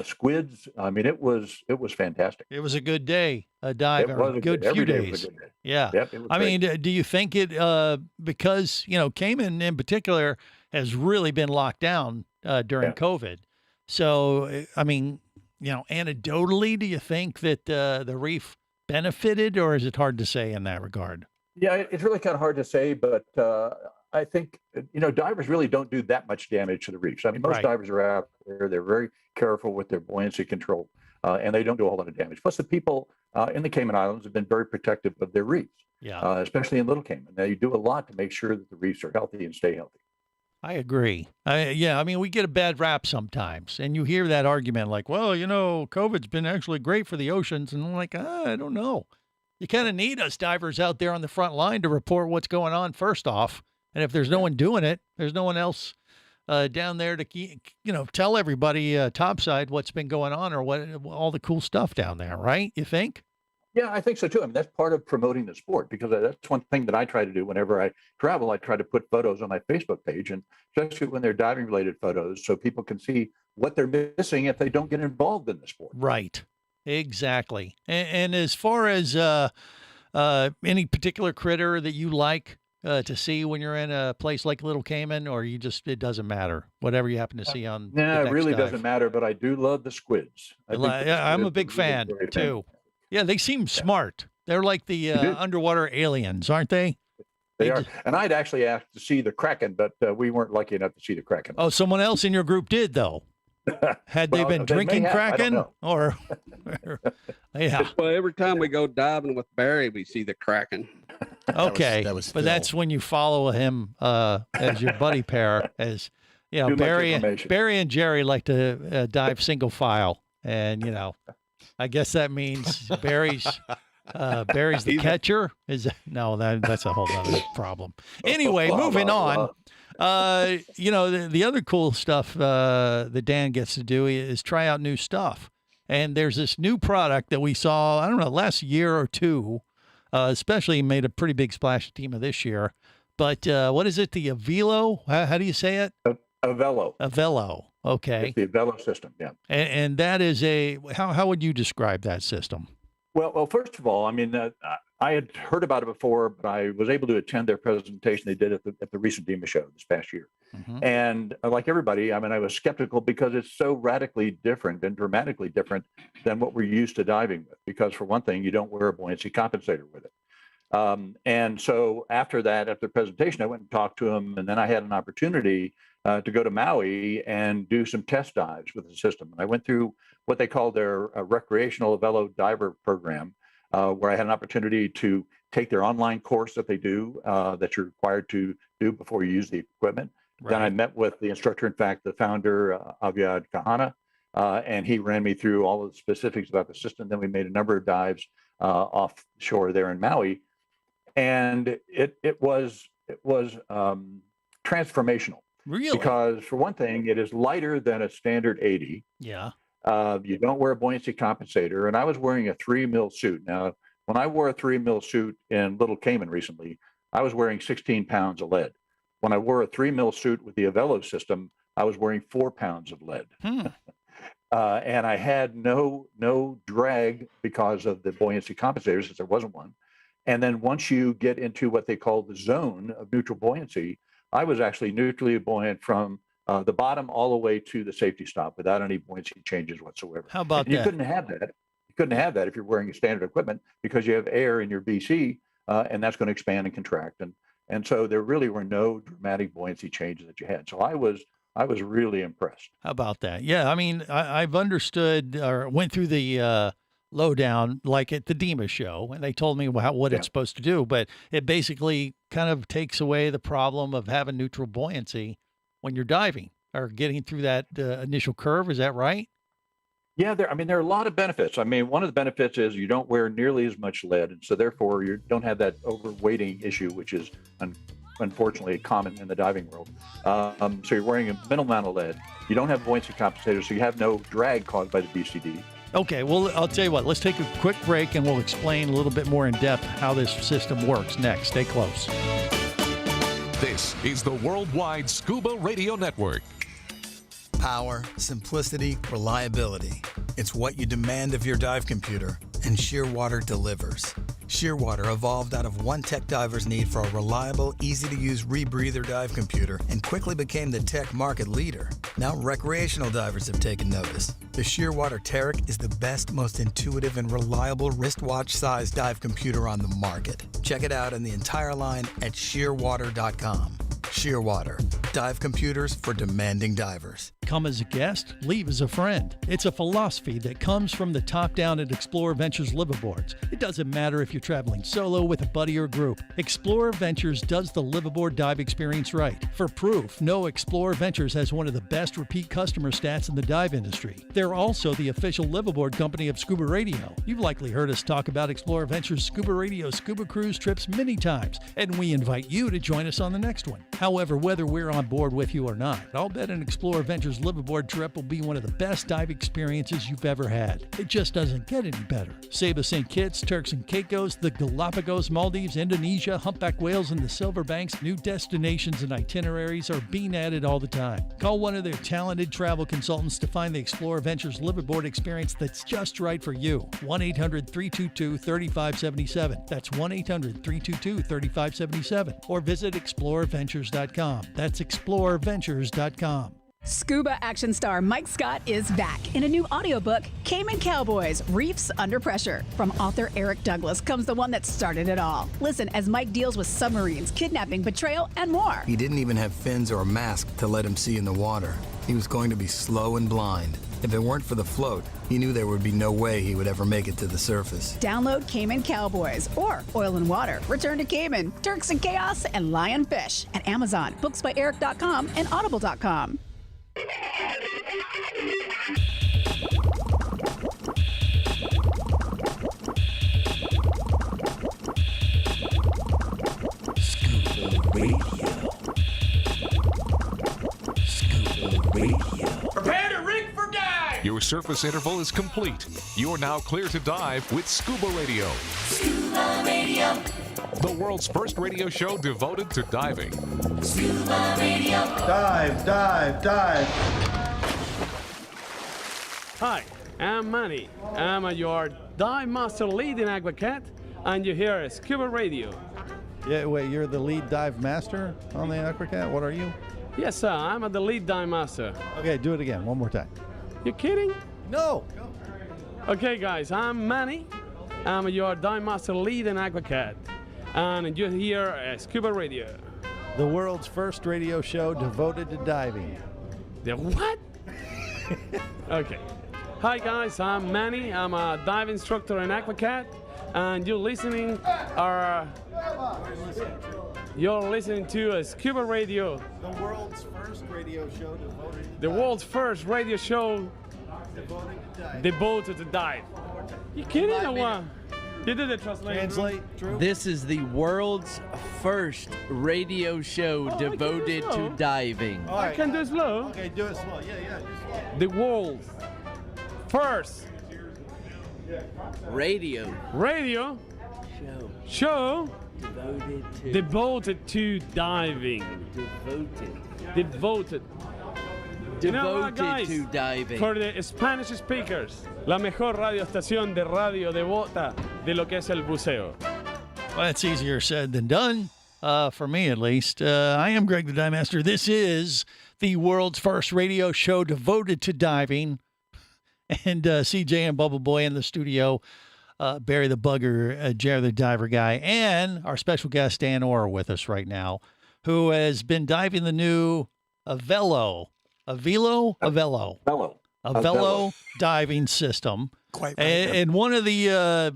[SPEAKER 3] squids. I mean, it was fantastic.
[SPEAKER 6] It was a good day, a dive,
[SPEAKER 3] It was
[SPEAKER 6] a good few
[SPEAKER 3] every day
[SPEAKER 6] days.
[SPEAKER 3] was a good day.
[SPEAKER 6] Yeah.
[SPEAKER 3] Yep, it was
[SPEAKER 6] I
[SPEAKER 3] great.
[SPEAKER 6] mean, do you think it, because, Cayman in particular has really been locked down during COVID. So, I mean, anecdotally, do you think that the reef benefited, or is it hard to say in that regard?
[SPEAKER 3] Yeah, it's really kind of hard to say, but I think, divers really don't do that much damage to the reefs. I mean, most
[SPEAKER 6] Right.
[SPEAKER 3] divers are out there. They're very careful with their buoyancy control, and they don't do a whole lot of damage. Plus, the people in the Cayman Islands have been very protective of their reefs,
[SPEAKER 6] Yeah.
[SPEAKER 3] especially in Little Cayman. They do a lot to make sure that the reefs are healthy and stay healthy.
[SPEAKER 6] I agree. I mean, we get a bad rap sometimes, and you hear that argument like, well, COVID's been actually great for the oceans. And I'm like, I don't know. You kind of need us divers out there on the front line to report what's going on first off. And if there's no one doing it, there's no one else down there to tell everybody topside what's been going on or what all the cool stuff down there, right? You think?
[SPEAKER 3] Yeah, I think so too. I mean, that's part of promoting the sport, because that's one thing that I try to do whenever I travel. I try to put photos on my Facebook page, and especially when they're diving related photos, so people can see what they're missing if they don't get involved in the sport.
[SPEAKER 6] Right. Exactly. And as far as any particular critter that you like to see when you're in a place like Little Cayman, or it doesn't matter, whatever you happen to see on the
[SPEAKER 3] No, it
[SPEAKER 6] next
[SPEAKER 3] really
[SPEAKER 6] dive?
[SPEAKER 3] doesn't matter, but I do love the squids. I think the
[SPEAKER 6] I'm a
[SPEAKER 3] squids
[SPEAKER 6] big
[SPEAKER 3] are
[SPEAKER 6] fan
[SPEAKER 3] very
[SPEAKER 6] too. Yeah, they seem smart. They're like the underwater aliens, aren't they?
[SPEAKER 3] They are. And I'd actually asked to see the Kraken, but we weren't lucky enough to see the Kraken.
[SPEAKER 6] Oh, someone else in your group did, though. Had they been drinking Kraken? Or, yeah.
[SPEAKER 8] Well, every time we go diving with Barry, we see the Kraken.
[SPEAKER 6] Okay. But that's when you follow him as your buddy pair. As you know, Barry and Jerry like to dive single file. And, you know, I guess that means Barry's the catcher. That's a whole other problem. Anyway, moving on. You know, the other cool stuff that Dan gets to do is try out new stuff. And there's this new product that we saw, I don't know, last year or two, especially made a pretty big splash at Team this year. But what is it? The Avelo? How do you say it?
[SPEAKER 3] Avelo.
[SPEAKER 6] Avelo. Okay.
[SPEAKER 3] It's the Avelo system, yeah.
[SPEAKER 6] And that is how would you describe that system?
[SPEAKER 3] Well, first of all, I mean, I had heard about it before, but I was able to attend their presentation they did at the recent DEMA show this past year. Mm-hmm. And like everybody, I mean, I was skeptical because it's so radically different and dramatically different than what we're used to diving with. Because for one thing, you don't wear a buoyancy compensator with it. And so after the presentation, I went and talked to him, and then I had an opportunity to go to Maui and do some test dives with the system. And I went through what they call their recreational Avelo diver program, where I had an opportunity to take their online course that they do, that you're required to do before you use the equipment. Right. Then I met with the instructor, in fact, the founder, Aviad Kahana, and he ran me through all of the specifics about the system. Then we made a number of dives offshore there in Maui, and it was transformational.
[SPEAKER 6] Really?
[SPEAKER 3] Because for one thing, it is lighter than a standard 80.
[SPEAKER 6] Yeah.
[SPEAKER 3] You don't wear a buoyancy compensator. And I was wearing a 3 mil suit. Now, when I wore a 3 mil suit in Little Cayman recently, I was wearing 16 pounds of lead. When I wore a 3 mil suit with the Avelo system, I was wearing 4 pounds of lead. And I had no drag because of the buoyancy compensator, since there wasn't one. And then once you get into what they call the zone of neutral buoyancy, I was actually neutrally buoyant from the bottom all the way to the safety stop without any buoyancy changes whatsoever.
[SPEAKER 6] How about
[SPEAKER 3] that? You
[SPEAKER 6] couldn't
[SPEAKER 3] have that. You couldn't have that if you're wearing standard equipment because you have air in your BC, and that's going to expand and contract. And so there really were no dramatic buoyancy changes that you had. So I was really impressed.
[SPEAKER 6] How about that? Yeah, I mean, I've understood or went through the lowdown like at the DEMA show, and they told me what it's supposed to do, but it basically kind of takes away the problem of having neutral buoyancy when you're diving or getting through that initial curve. Is that right?
[SPEAKER 3] Yeah, there are a lot of benefits. I mean, one of the benefits is you don't wear nearly as much lead, and so therefore you don't have that overweighting issue, which is unfortunately common in the diving world. So you're wearing a minimal amount of lead. You don't have buoyancy compensators, so you have no drag caused by the BCD.
[SPEAKER 6] Okay, well, I'll tell you what, let's take a quick break and we'll explain a little bit more in depth how this system works next. Stay close.
[SPEAKER 1] This is the Worldwide Scuba Radio Network.
[SPEAKER 10] Power, simplicity, reliability. It's what you demand of your dive computer, and Shearwater delivers. Shearwater evolved out of one tech diver's need for a reliable, easy-to-use rebreather dive computer and quickly became the tech market leader. Now recreational divers have taken notice. The Shearwater Taric is the best, most intuitive, and reliable wristwatch-sized dive computer on the market. Check it out in the entire line at shearwater.com. Shearwater, dive computers for demanding divers.
[SPEAKER 6] Come as a guest, leave as a friend. It's a philosophy that comes from the top down at Explorer Ventures liveaboards. It doesn't matter if you're traveling solo, with a buddy, or group. Explorer Ventures does the liveaboard dive experience right. For proof, Explorer Ventures has one of the best repeat customer stats in the dive industry. They're also the official liveaboard company of ScubaRadio. You've likely heard us talk about Explorer Ventures ScubaRadio scuba cruise trips many times, and we invite you to join us on the next one. However, whether we're on board with you or not, I'll bet an Explorer Ventures liveaboard trip will be one of the best dive experiences you've ever had. It just doesn't get any better. Saba St. Kitts, Turks and Caicos, the Galapagos, Maldives, Indonesia, humpback whales, and the Silver Banks, new destinations and itineraries are being added all the time. Call one of their talented travel consultants to find the Explorer Ventures liveaboard experience that's just right for you. 1-800-322-3577. That's 1-800-322-3577. Or visit explorerventures.com. That's explorerventures.com.
[SPEAKER 13] Scuba action star Mike Scott is back in a new audiobook, Cayman Cowboys, Reefs Under Pressure. From author Eric Douglas comes the one that started it all. Listen as Mike deals with submarines, kidnapping, betrayal, and more.
[SPEAKER 10] He didn't even have fins or a mask to let him see in the water. He was going to be slow and blind. If it weren't for the float, he knew there would be no way he would ever make it to the surface.
[SPEAKER 13] Download Cayman Cowboys or Oil and Water, Return to Cayman, Turks and Chaos, and Lionfish at Amazon, booksbyeric.com, and audible.com.
[SPEAKER 16] Prepare to rig for dive!
[SPEAKER 1] Your surface interval is complete. You're now clear to dive with Scuba Radio.
[SPEAKER 12] Scuba Radio.
[SPEAKER 1] The world's first radio show devoted to diving.
[SPEAKER 12] Scuba Radio.
[SPEAKER 14] Dive, dive, dive.
[SPEAKER 15] Hi, I'm Manny. I'm your dive master lead in Aquacat, and you hear Scuba Radio.
[SPEAKER 6] Yeah, wait, you're the lead dive master on the Aquacat? What are you?
[SPEAKER 15] Yes, sir, I'm the lead dive master.
[SPEAKER 6] Okay, do it again, one more time.
[SPEAKER 15] You kidding?
[SPEAKER 6] No.
[SPEAKER 15] Okay, guys, I'm Manny. I'm your dive master lead in Aquacat, and you hear Scuba Radio.
[SPEAKER 6] The world's first radio show devoted to diving.
[SPEAKER 15] The what? Okay. Hi guys, I'm Manny. I'm a dive instructor in Aquacat, and you're listening to Scuba Radio.
[SPEAKER 6] The world's first radio show devoted to
[SPEAKER 15] The world's first radio show devoted to dive. You kidding or what? You did the translation.
[SPEAKER 6] Drew?
[SPEAKER 23] This is the world's first radio show devoted to diving.
[SPEAKER 15] I can do it slow.
[SPEAKER 6] Okay, do it slow. Yeah, do slow.
[SPEAKER 15] The world's first
[SPEAKER 23] Radio
[SPEAKER 15] show
[SPEAKER 23] devoted
[SPEAKER 15] to diving. Devoted. You know what, guys?
[SPEAKER 23] to diving.
[SPEAKER 15] For the Spanish speakers, la mejor radio estación de radio devota de lo que es el buceo.
[SPEAKER 6] Well, that's easier said than done, for me at least. I am Greg the Dive Master. This is the world's first radio show devoted to diving. And CJ and Bubble Boy in the studio, Barry the Bugger, Jerry the Diver Guy, and our special guest Dan Orr with us right now, who has been diving the new Avelo diving system.
[SPEAKER 3] Quite right.
[SPEAKER 6] And one of the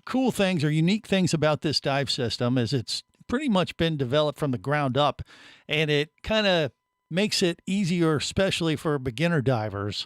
[SPEAKER 6] cool things or unique things about this dive system is it's pretty much been developed from the ground up, and it kind of makes it easier, especially for beginner divers.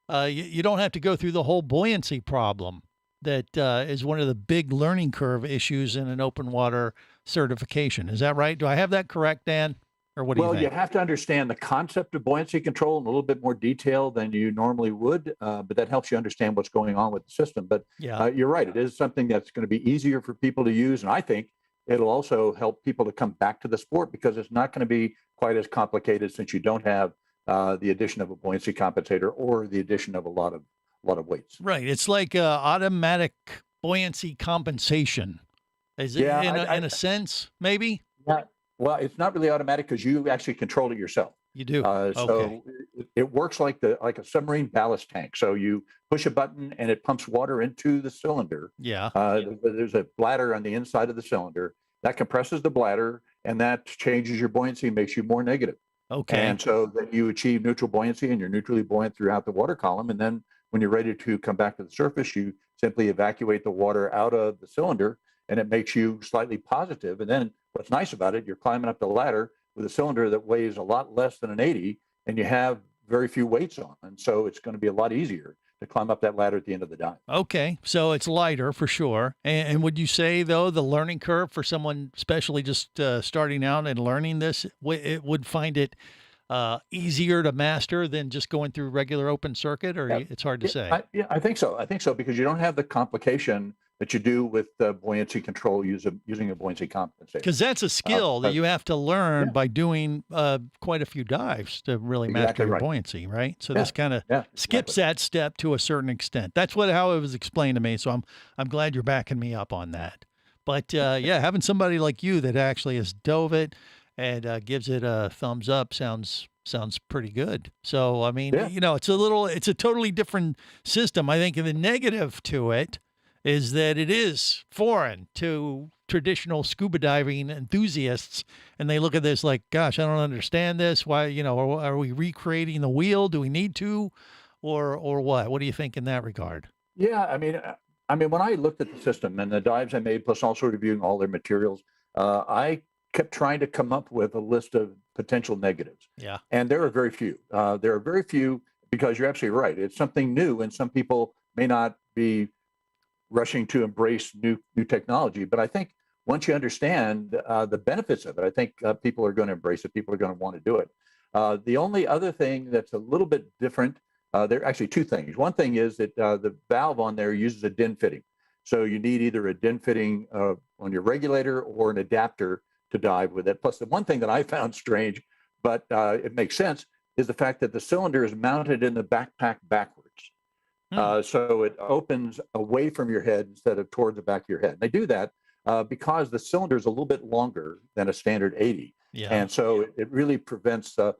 [SPEAKER 6] You don't have to go through the whole buoyancy problem that is one of the big learning curve issues in an open water certification. Is that right? Do I have that correct, Dan? Or what do you think?
[SPEAKER 3] Well, you have to understand the concept of buoyancy control in a little bit more detail than you normally would, but that helps you understand what's going on with the system. But you're right. It is something that's going to be easier for people to use. And I think it'll also help people to come back to the sport because it's not going to be quite as complicated since you don't have the addition of a buoyancy compensator or the addition of a lot of weights.
[SPEAKER 6] Right. It's like automatic buoyancy compensation. Is it in a sense, maybe?
[SPEAKER 3] Yeah. Well, it's not really automatic because you actually control it yourself.
[SPEAKER 6] You do.
[SPEAKER 3] So it works like a submarine ballast tank. So you push a button and it pumps water into the cylinder.
[SPEAKER 6] Yeah.
[SPEAKER 3] There's a bladder on the inside of the cylinder that compresses the bladder, and that changes your buoyancy, makes you more negative.
[SPEAKER 6] Okay.
[SPEAKER 3] And so then you achieve neutral buoyancy, and you're neutrally buoyant throughout the water column. And then when you're ready to come back to the surface, you simply evacuate the water out of the cylinder, and it makes you slightly positive. And then what's nice about it, you're climbing up the ladder with a cylinder that weighs a lot less than an 80, and you have very few weights on. And so it's going to be a lot easier to climb up that ladder at the end of the dive.
[SPEAKER 6] Okay. So it's lighter for sure. And would you say, though, the learning curve for someone especially just starting out and learning this, it would find it easier to master than just going through regular open circuit, or it's hard to say?
[SPEAKER 3] I think so. I think so, because you don't have the complication that you do with buoyancy control using a buoyancy compensator.
[SPEAKER 6] Because that's a skill that you have to learn by doing quite a few dives to really master your buoyancy, right? So this kind of skips that step to a certain extent. That's how it was explained to me. So I'm glad you're backing me up on that. But having somebody like you that actually has dove it and gives it a thumbs up sounds Sounds pretty good. So, I mean, it's a totally different system. I think the negative to it is that it is foreign to traditional scuba diving enthusiasts. And they look at this like, gosh, I don't understand this. Why, are we recreating the wheel? Do we need to, or what? What do you think in that regard?
[SPEAKER 3] Yeah. I mean, when I looked at the system and the dives I made, plus also reviewing all their materials, I kept trying to come up with a list of potential negatives.
[SPEAKER 6] Yeah.
[SPEAKER 3] And there are very few. There are very few because you're absolutely right. It's something new, and some people may not be rushing to embrace new technology. But I think once you understand the benefits of it, I think people are going to embrace it. People are going to want to do it. The only other thing that's a little bit different, there are actually two things. One thing is that the valve on there uses a DIN fitting. So you need either a DIN fitting on your regulator or an adapter to dive with it. Plus, the one thing that I found strange, but it makes sense, is the fact that the cylinder is mounted in the backpack backwards. So it opens away from your head instead of toward the back of your head. And they do that because the cylinder is a little bit longer than a standard 80.
[SPEAKER 6] Yeah.
[SPEAKER 3] And so it really prevents the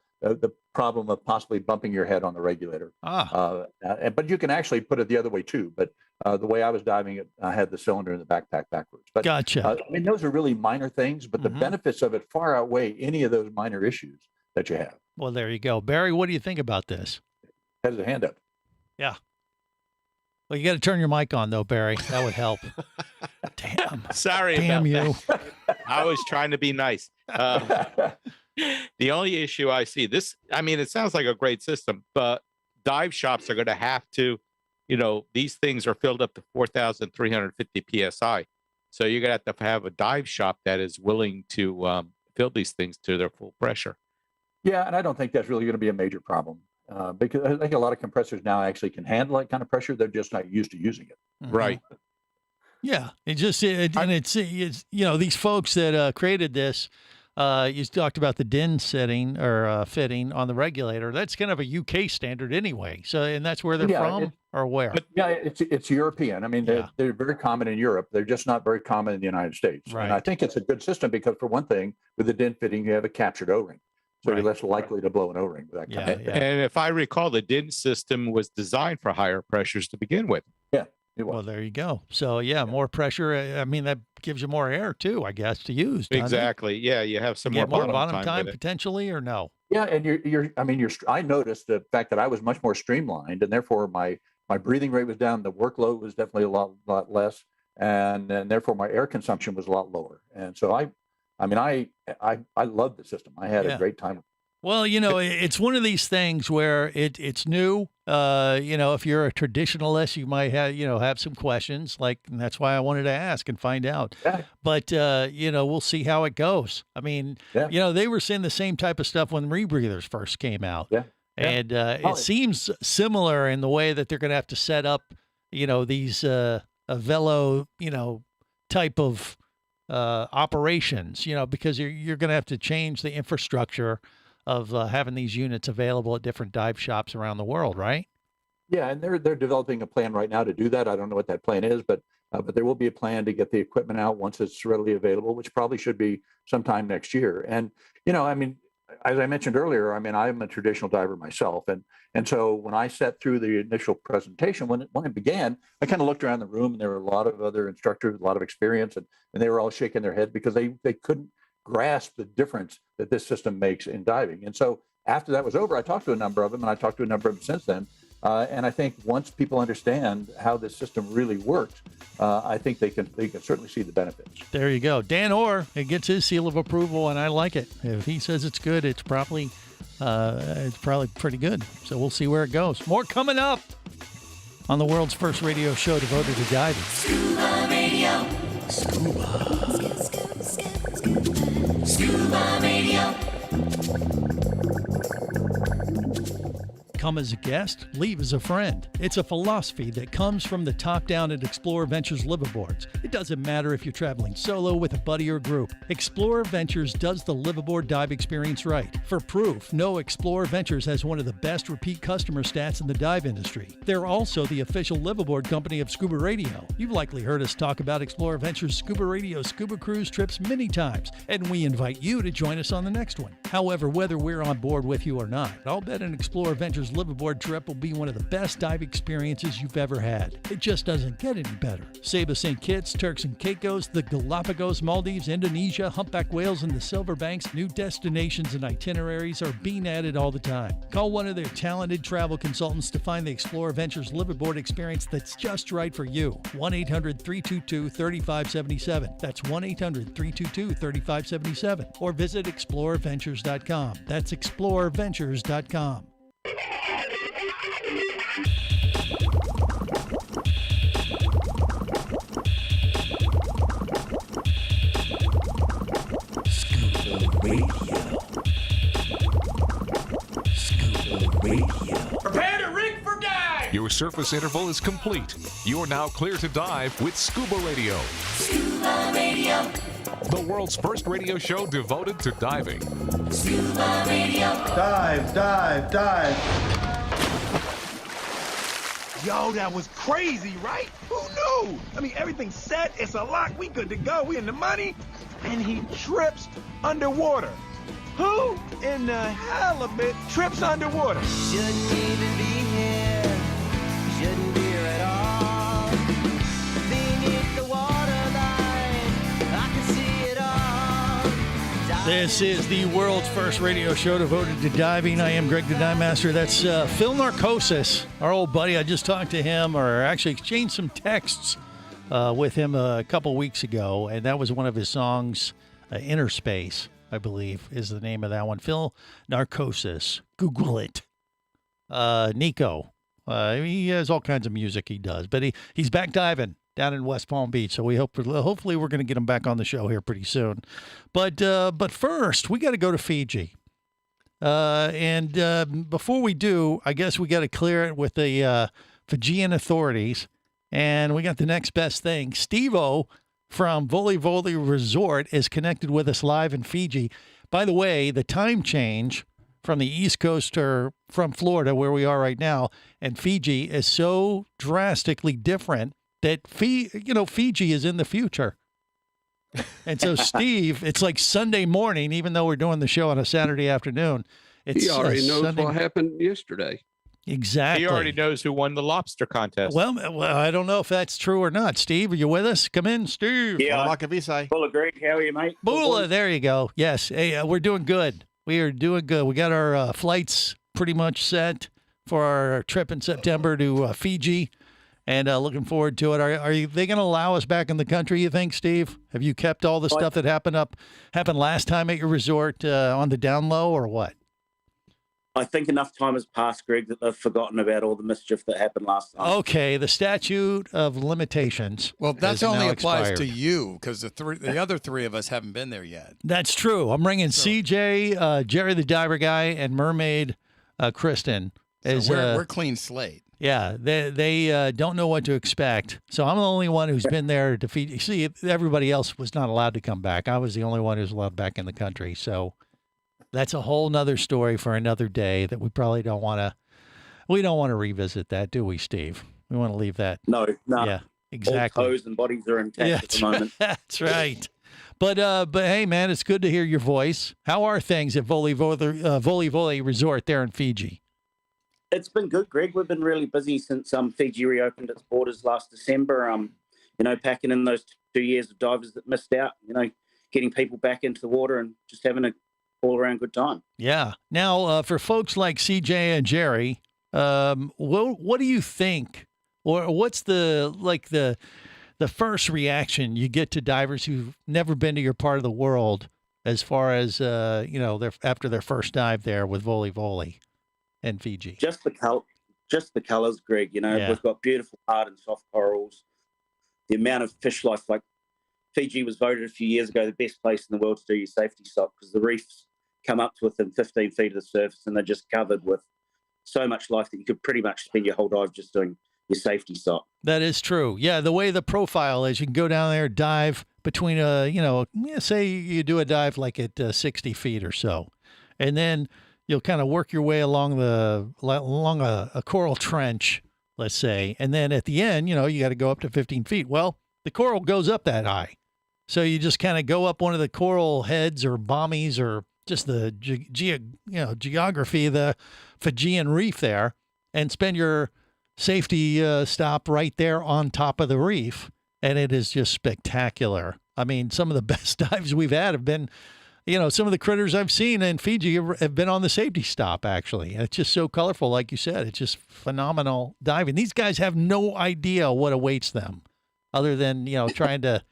[SPEAKER 3] problem of possibly bumping your head on the regulator. But you can actually put it the other way too. But the way I was diving it, I had the cylinder in the backpack backwards. But
[SPEAKER 6] gotcha.
[SPEAKER 3] I mean, those are really minor things, but the benefits of it far outweigh any of those minor issues that you have.
[SPEAKER 6] Well, there you go. Barry, what do you think about this?
[SPEAKER 3] Has a hand up.
[SPEAKER 6] Yeah. Well, you got to turn your mic on, though, Barry. That would help. Damn.
[SPEAKER 9] Sorry
[SPEAKER 6] Damn
[SPEAKER 9] about
[SPEAKER 6] you.
[SPEAKER 9] that. I was trying to be nice. The only issue I see it sounds like a great system, but dive shops are going to have to, these things are filled up to 4,350 PSI. So you're going to have a dive shop that is willing to fill these things to their full pressure.
[SPEAKER 3] Yeah, and I don't think that's really going to be a major problem. Because I think a lot of compressors now actually can handle that kind of pressure. They're just not used to using it.
[SPEAKER 9] Right.
[SPEAKER 6] Yeah. These folks that created this, you talked about the DIN setting or fitting on the regulator. That's kind of a UK standard anyway. So, and that's where they're from or where?
[SPEAKER 3] Yeah, it's European. I mean, they're very common in Europe. They're just not very common in the United States.
[SPEAKER 6] Right.
[SPEAKER 3] And I think it's a good system because for one thing, with the DIN fitting, you have a captured O-ring. So you're less likely to blow an O-ring with that kind of thing.
[SPEAKER 9] And if I recall, the DIN system was designed for higher pressures to begin with.
[SPEAKER 3] Yeah.
[SPEAKER 6] Well, there you go. So, more pressure. I mean, that gives you more air, too, I guess, to use.
[SPEAKER 9] Exactly. Yeah, you have some more
[SPEAKER 6] bottom time potentially, or no?
[SPEAKER 3] Yeah, and I noticed the fact that I was much more streamlined, and therefore my breathing rate was down. The workload was definitely a lot less, and therefore my air consumption was a lot lower. And so I love the system. I had a great time.
[SPEAKER 6] Well, it's one of these things where it's new. If you're a traditionalist, you might have some questions, and that's why I wanted to ask and find out.
[SPEAKER 3] Yeah.
[SPEAKER 6] But we'll see how it goes. I mean, they were saying the same type of stuff when rebreathers first came out.
[SPEAKER 3] Yeah.
[SPEAKER 6] And it seems similar in the way that they're going to have to set up, these a velo, type of operations, because you're going to have to change the infrastructure of having these units available at different dive shops around the world, right?
[SPEAKER 3] Yeah, and they're developing a plan right now to do that. I don't know what that plan is, but there will be a plan to get the equipment out once it's readily available, which probably should be sometime next year. And as I mentioned earlier, I'm a traditional diver myself, and so when I sat through the initial presentation, when it began, I kind of looked around the room, and there were a lot of other instructors, a lot of experience, and they were all shaking their head because they couldn't grasp the difference that this system makes in diving. And so after that was over, I talked to a number of them, and I talked to a number of them since then. And I think once people understand how this system really works, I think they can certainly see the benefits.
[SPEAKER 6] There you go. Dan Orr, it gets his seal of approval, and I like it. If he says it's good, it's probably pretty good. So we'll see where it goes. More coming up on the world's first radio show devoted to diving.
[SPEAKER 12] Scuba Radio. Scuba Radio.
[SPEAKER 6] Come as a guest, leave as a friend. It's a philosophy that comes from the top down at Explorer Ventures liveaboards. It doesn't matter if you're traveling solo, with a buddy, or group. Explorer Ventures does the liveaboard dive experience right. For proof, know Explorer Ventures has one of the best repeat customer stats in the dive industry. They're also the official liveaboard company of ScubaRadio. You've likely heard us talk about Explorer Ventures ScubaRadio scuba cruise trips many times, and we invite you to join us on the next one. However, whether we're on board with you or not, I'll bet an Explorer Ventures liveaboard trip will be one of the best dive experiences you've ever had. It just doesn't get any better. Saba St. Kitts, Turks and Caicos, the Galapagos, Maldives, Indonesia, humpback whales, and the Silver Banks, new destinations and itineraries are being added all the time. Call one of their talented travel consultants to find the Explorer Ventures liveaboard experience that's just right for you. 1-800-322-3577. That's 1-800-322-3577. Or visit explorerventures.com. That's explorerventures.com.
[SPEAKER 1] Prepare to rig for dive! Your surface interval is complete. You're now clear to dive with Scuba Radio.
[SPEAKER 12] Scuba Radio.
[SPEAKER 1] The world's first radio show devoted to diving.
[SPEAKER 12] Scuba Radio.
[SPEAKER 14] Dive, dive, dive.
[SPEAKER 20] Yo, that was crazy, right? Who knew? I mean, everything's set. It's a lock. We good to go. We in the money. And he trips underwater. Who in the halibut trips underwater?
[SPEAKER 12] Shouldn't even be here. Shouldn't be here at all. Beneath the waterline, I can see it all.
[SPEAKER 6] This is the world's first radio show devoted to diving. I am Greg the Dive Master. That's Phil Narcosis, our old buddy. I just talked to him, or actually exchanged some texts with him a couple weeks ago, and that was one of his songs, Inner Space, I believe, is the name of that one. Phil Narcosis. Google it. Nico. He has all kinds of music he does, but he's back diving down in West Palm Beach, so hopefully we're going to get him back on the show here pretty soon. But first, we got to go to Fiji. And before we do, I guess we got to clear it with the Fijian authorities, and we got the next best thing. Steve-O from Voli Voli Resort is connected with us live in Fiji. By the way, the time change from the East Coast, or from Florida, where we are right now, and Fiji is so drastically different that Fiji is in the future. And so, Steve, it's like Sunday morning, even though we're doing the show on a Saturday afternoon.
[SPEAKER 8] He already knows what happened yesterday.
[SPEAKER 6] Exactly.
[SPEAKER 9] He already knows who won the lobster contest.
[SPEAKER 6] Well, I don't know if that's true or not. Steve, are you with us? Come in, Steve.
[SPEAKER 7] Yeah. Bula, Greg, how are you, mate?
[SPEAKER 6] Bula, there you go. Yes. Hey, we're doing good. We are doing good. We got our flights pretty much set for our trip in September to Fiji, and looking forward to it. Are they going to allow us back in the country, you think, Steve? Have you kept all the stuff that happened last time at your resort on the down low, or what?
[SPEAKER 7] I think enough time has passed, Greg, that they've forgotten about all the mischief that happened last time.
[SPEAKER 6] Okay, the statute of limitations.
[SPEAKER 5] Well, that only applies
[SPEAKER 6] expired
[SPEAKER 5] to you, because the other three of us haven't been there yet.
[SPEAKER 6] That's true. I'm bringing CJ, Jerry the Diver Guy, and Mermaid Kristen.
[SPEAKER 5] So we're clean slate.
[SPEAKER 6] Yeah, they don't know what to expect. So I'm the only one who's been there to feed. See, everybody else was not allowed to come back. I was the only one who's allowed back in the country. So that's a whole nother story for another day that we probably don't want to. We don't want to revisit that, do we, Steve? We want to leave that.
[SPEAKER 7] No.
[SPEAKER 6] Yeah, exactly.
[SPEAKER 7] All toes and bodies are intact at the moment.
[SPEAKER 6] That's right. But hey, man, it's good to hear your voice. How are things at Voli Voli Resort there in Fiji?
[SPEAKER 7] It's been good, Greg. We've been really busy since Fiji reopened its borders last December. Packing in those 2 years of divers that missed out. Getting people back into the water and just having a all-around good time.
[SPEAKER 6] Yeah. Now, for folks like CJ and Jerry, what do you think, or what's the first reaction you get to divers who've never been to your part of the world, as far as after their first dive there with Voli Voli in Fiji?
[SPEAKER 7] Just the colors, Greg. We've got beautiful hard and soft corals. The amount of fish life, like Fiji was voted a few years ago the best place in the world to do your safety stock, because the reefs come up to within 15 feet of the surface and they're just covered with so much life that you could pretty much spend your whole dive just doing your safety stop.
[SPEAKER 6] That is true. Yeah, the way the profile is, you can go down there, dive between say you do a dive like at 60 feet or so, and then you'll kind of work your way along a coral trench, let's say, and then at the end, you got to go up to 15 feet. Well, the coral goes up that high, so you just kind of go up one of the coral heads or bommies or just the geography of the Fijian reef there, and spend your safety stop right there on top of the reef, and it is just spectacular. I mean, some of the best dives we've had have been, some of the critters I've seen in Fiji have been on the safety stop, actually. And it's just so colorful, like you said. It's just phenomenal diving. These guys have no idea what awaits them other than, trying to,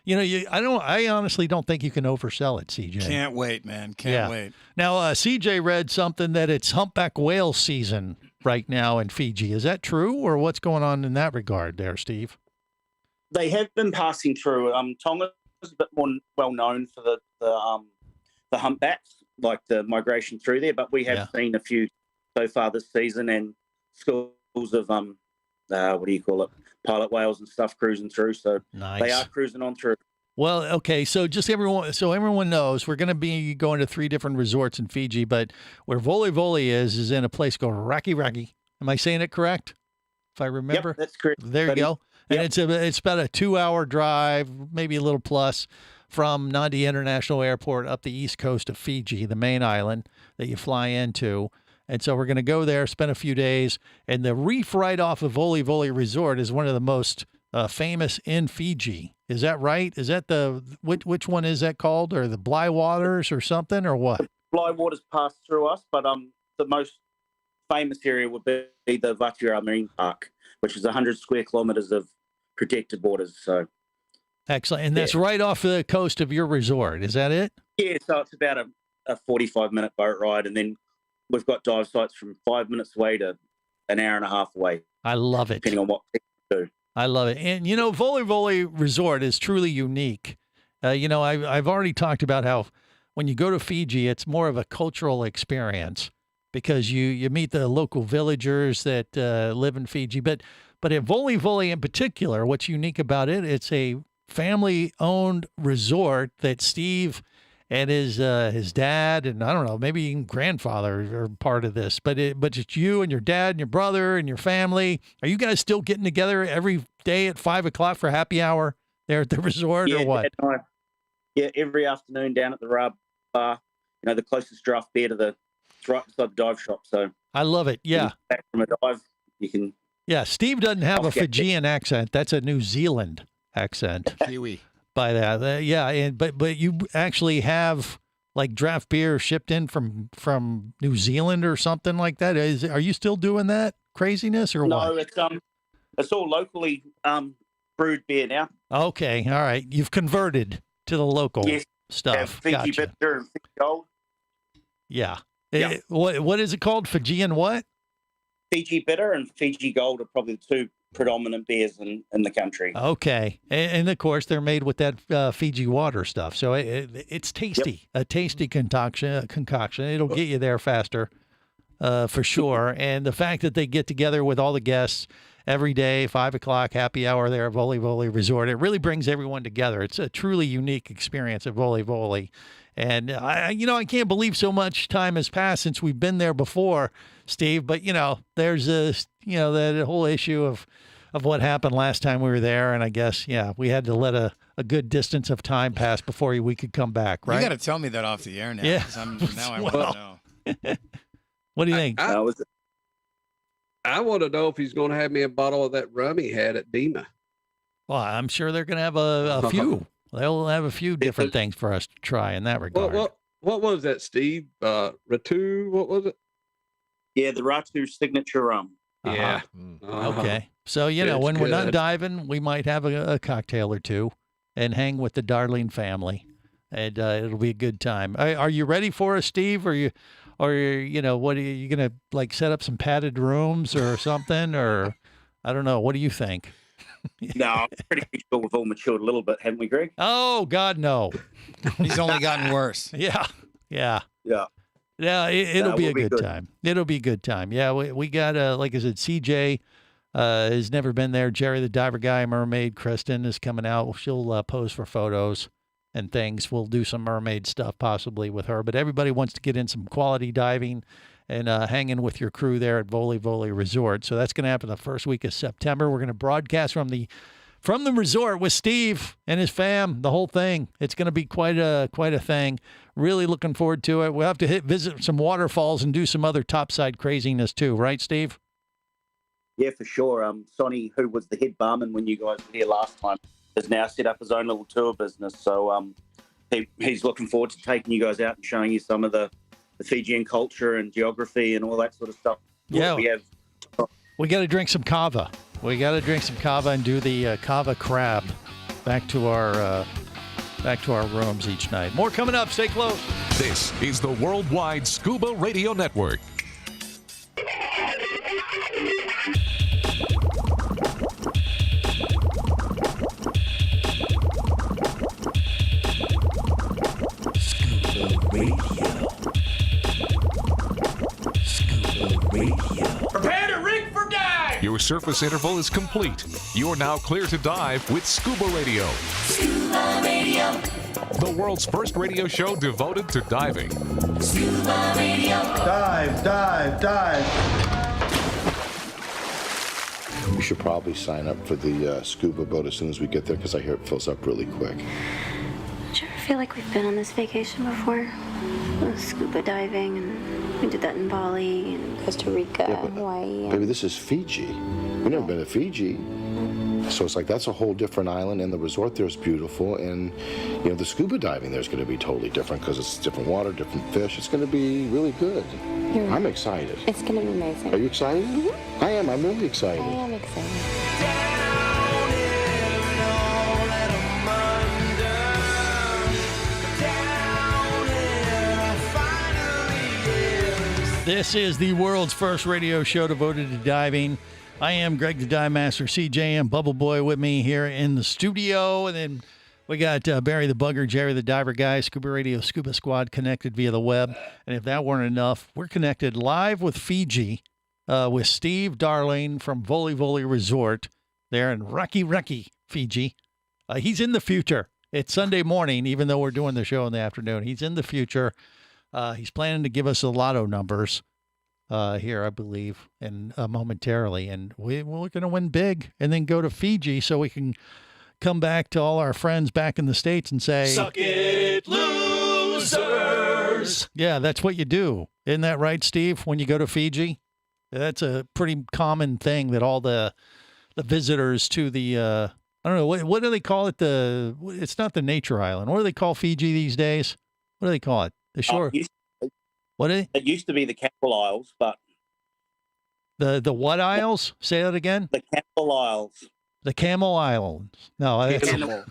[SPEAKER 6] I honestly don't think you can oversell it, CJ.
[SPEAKER 5] Can't wait, man. Can't wait.
[SPEAKER 6] Now, CJ read something that it's humpback whale season right now in Fiji. Is that true, or what's going on in that regard there, Steve?
[SPEAKER 7] They have been passing through. Tonga is a bit more well known for the humpbacks, like the migration through there, but we have seen a few so far this season, and schools of pilot whales and stuff cruising through. So
[SPEAKER 6] nice.
[SPEAKER 7] They are cruising on through.
[SPEAKER 6] Well, okay, so everyone knows we're going to be going to 3 different resorts in Fiji, but where Voli Voli is in a place called Raki Raki. Am I saying it correct? If I remember,
[SPEAKER 7] yep, that's correct.
[SPEAKER 6] There you go. And it's about a 2-hour drive, maybe a little plus, from Nadi International Airport up the east coast of Fiji, the main island that you fly into. And so we're going to go there, spend a few days, and the reef right off of Voli Voli Resort is one of the most famous in Fiji. Is that right? Is that which one is that called? Or the Bly Waters or something, or what?
[SPEAKER 7] Bly Waters pass through us, but the most famous area would be the Vatira Marine Park, which is 100 square kilometers of protected waters. So
[SPEAKER 6] excellent. And that's right off the coast of your resort. Is that it?
[SPEAKER 7] Yeah, so it's about a 45-minute boat ride, and then we've got dive sites from 5 minutes away to an hour and a half away.
[SPEAKER 6] I love it.
[SPEAKER 7] Depending on what you do.
[SPEAKER 6] I love it. And, Voli Voli Resort is truly unique. I've already talked about how when you go to Fiji, it's more of a cultural experience because you meet the local villagers that live in Fiji. But at Voli Voli in particular, what's unique about it, it's a family-owned resort that Steve and his dad and I don't know, maybe even grandfather are part of this. But it's you and your dad and your brother and your family. Are you guys still getting together every day at 5 o'clock for happy hour there at the resort, or what?
[SPEAKER 7] Yeah, every afternoon down at the Rub Bar. The closest draft beer to it's right beside the dive shop. So
[SPEAKER 6] I love it. Yeah,
[SPEAKER 7] back from a dive, you can.
[SPEAKER 6] Yeah, Steve doesn't have a Fijian accent. That's a New Zealand accent.
[SPEAKER 5] Kiwi.
[SPEAKER 6] By that, but you actually have like draft beer shipped in from New Zealand or something like that. Are you still doing that craziness or what?
[SPEAKER 7] No, it's all locally brewed beer now.
[SPEAKER 6] Okay, all right. You've converted to the local stuff.
[SPEAKER 7] Fiji Bitter and Fiji Gold.
[SPEAKER 6] Yeah. What is it called? Fijian what?
[SPEAKER 7] Fiji Bitter and Fiji Gold are probably the 2 predominant beers in the country.
[SPEAKER 6] Okay. And of course, they're made with that Fiji water stuff. So it's tasty, a tasty concoction. It'll get you there faster for sure. And the fact that they get together with all the guests every day, 5 o'clock, happy hour there at Voli Voli Resort, it really brings everyone together. It's a truly unique experience at Voli Voli. And I can't believe so much time has passed since we've been there before, Steve. But there's that whole issue of what happened last time we were there, and I guess we had to let a good distance of time pass before we could come back. Right?
[SPEAKER 5] You got to tell me that off the air now.
[SPEAKER 6] Yeah.
[SPEAKER 5] Now I want to know.
[SPEAKER 6] What do you think?
[SPEAKER 8] I want to know if he's going to have me a bottle of that rum he had at Dima.
[SPEAKER 6] Well, I'm sure they're going to have a few. They'll have a few different things for us to try in that regard.
[SPEAKER 8] What was that, Steve? Ratu? What was it?
[SPEAKER 7] Yeah, the Ratu signature rum.
[SPEAKER 8] Yeah.
[SPEAKER 6] Okay. So, when we're not diving, we might have a cocktail or two and hang with the Darling family. And it'll be a good time. Are you ready for us, Steve? What are you going to set up some padded rooms or something? Or I don't know. What do you think?
[SPEAKER 7] No, I'm pretty sure we've all matured a little bit, haven't we, Greg?
[SPEAKER 6] Oh, God, no.
[SPEAKER 5] He's only gotten worse.
[SPEAKER 6] Yeah. Yeah, it'll
[SPEAKER 7] That
[SPEAKER 6] be
[SPEAKER 7] will
[SPEAKER 6] a
[SPEAKER 7] be
[SPEAKER 6] good
[SPEAKER 7] good.
[SPEAKER 6] time. It'll be a good time. Yeah, we got, like I said, CJ has never been there. Jerry the Diver Guy, Mermaid, Kristen is coming out. She'll pose for photos and things. We'll do some mermaid stuff possibly with her. But everybody wants to get in some quality diving and hanging with your crew there at Voli Resort. So that's going to happen the first week of September. We're going to broadcast from the resort with Steve and his fam, the whole thing. It's going to be quite a thing. Really looking forward to it. We'll have to visit some waterfalls and do some other topside craziness too, right, Steve?
[SPEAKER 7] Yeah, for sure. Sonny, who was the head barman when you guys were here last time, has now set up his own little tour business. So he's looking forward to taking you guys out and showing you some of the Fijian culture and geography and all that sort of stuff.
[SPEAKER 6] Yeah.
[SPEAKER 7] We have.
[SPEAKER 6] We got to drink some kava. We got to drink some kava and do the kava crab back to our rooms each night. More coming up. Stay close.
[SPEAKER 1] This is the Worldwide Scuba Radio Network.
[SPEAKER 16] Prepare to rig for dive!
[SPEAKER 1] Your surface interval is complete. You're now clear to dive with Scuba Radio.
[SPEAKER 12] Scuba Radio.
[SPEAKER 1] The world's first radio show devoted to diving.
[SPEAKER 12] Scuba Radio.
[SPEAKER 14] Dive, dive, dive.
[SPEAKER 17] We should probably sign up for the scuba boat as soon as we get there because I hear it fills up really quick.
[SPEAKER 18] Do you ever feel like we've been on this vacation before? Scuba diving, and we did that in Bali and Costa Rica, Hawaii.
[SPEAKER 17] Baby, this is Fiji. We've never been to Fiji. So it's like that's a whole different island, and the resort there is beautiful, and the scuba diving there is going to be totally different because it's different water, different fish. It's going to be really good.
[SPEAKER 18] You're right.
[SPEAKER 17] I'm excited.
[SPEAKER 18] It's going to be amazing.
[SPEAKER 17] Are you excited?
[SPEAKER 18] Mm-hmm.
[SPEAKER 17] I am. I'm really excited.
[SPEAKER 18] I am excited.
[SPEAKER 6] This is the world's first radio show devoted to diving. I am Greg the Dive Master, CJ and Bubble Boy with me here in the studio. And then we got Barry the Bugger, Jerry the Diver Guy, Scuba Radio, Scuba Squad connected via the web. And if that weren't enough, we're connected live with Fiji with Steve Darling from Voli Resort there in Reki, Fiji. He's in the future. It's Sunday morning, even though we're doing the show in the afternoon. He's in the future. He's planning to give us the lotto numbers here, I believe, and momentarily. And we're going to win big and then go to Fiji so we can come back to all our friends back in the States and say,
[SPEAKER 12] Suck it, losers!
[SPEAKER 6] Yeah, that's what you do. Isn't that right, Steve, when you go to Fiji? That's a pretty common thing that all the visitors to the, I don't know, what do they call it? It's not the nature island. What do they call Fiji these days? What do they call it? The shore. What is it?
[SPEAKER 7] It used to be the Camel Isles, but
[SPEAKER 6] the what isles? Say that again.
[SPEAKER 7] The Camel Isles.
[SPEAKER 6] The Camel Islands. No, that's
[SPEAKER 7] Cannibal.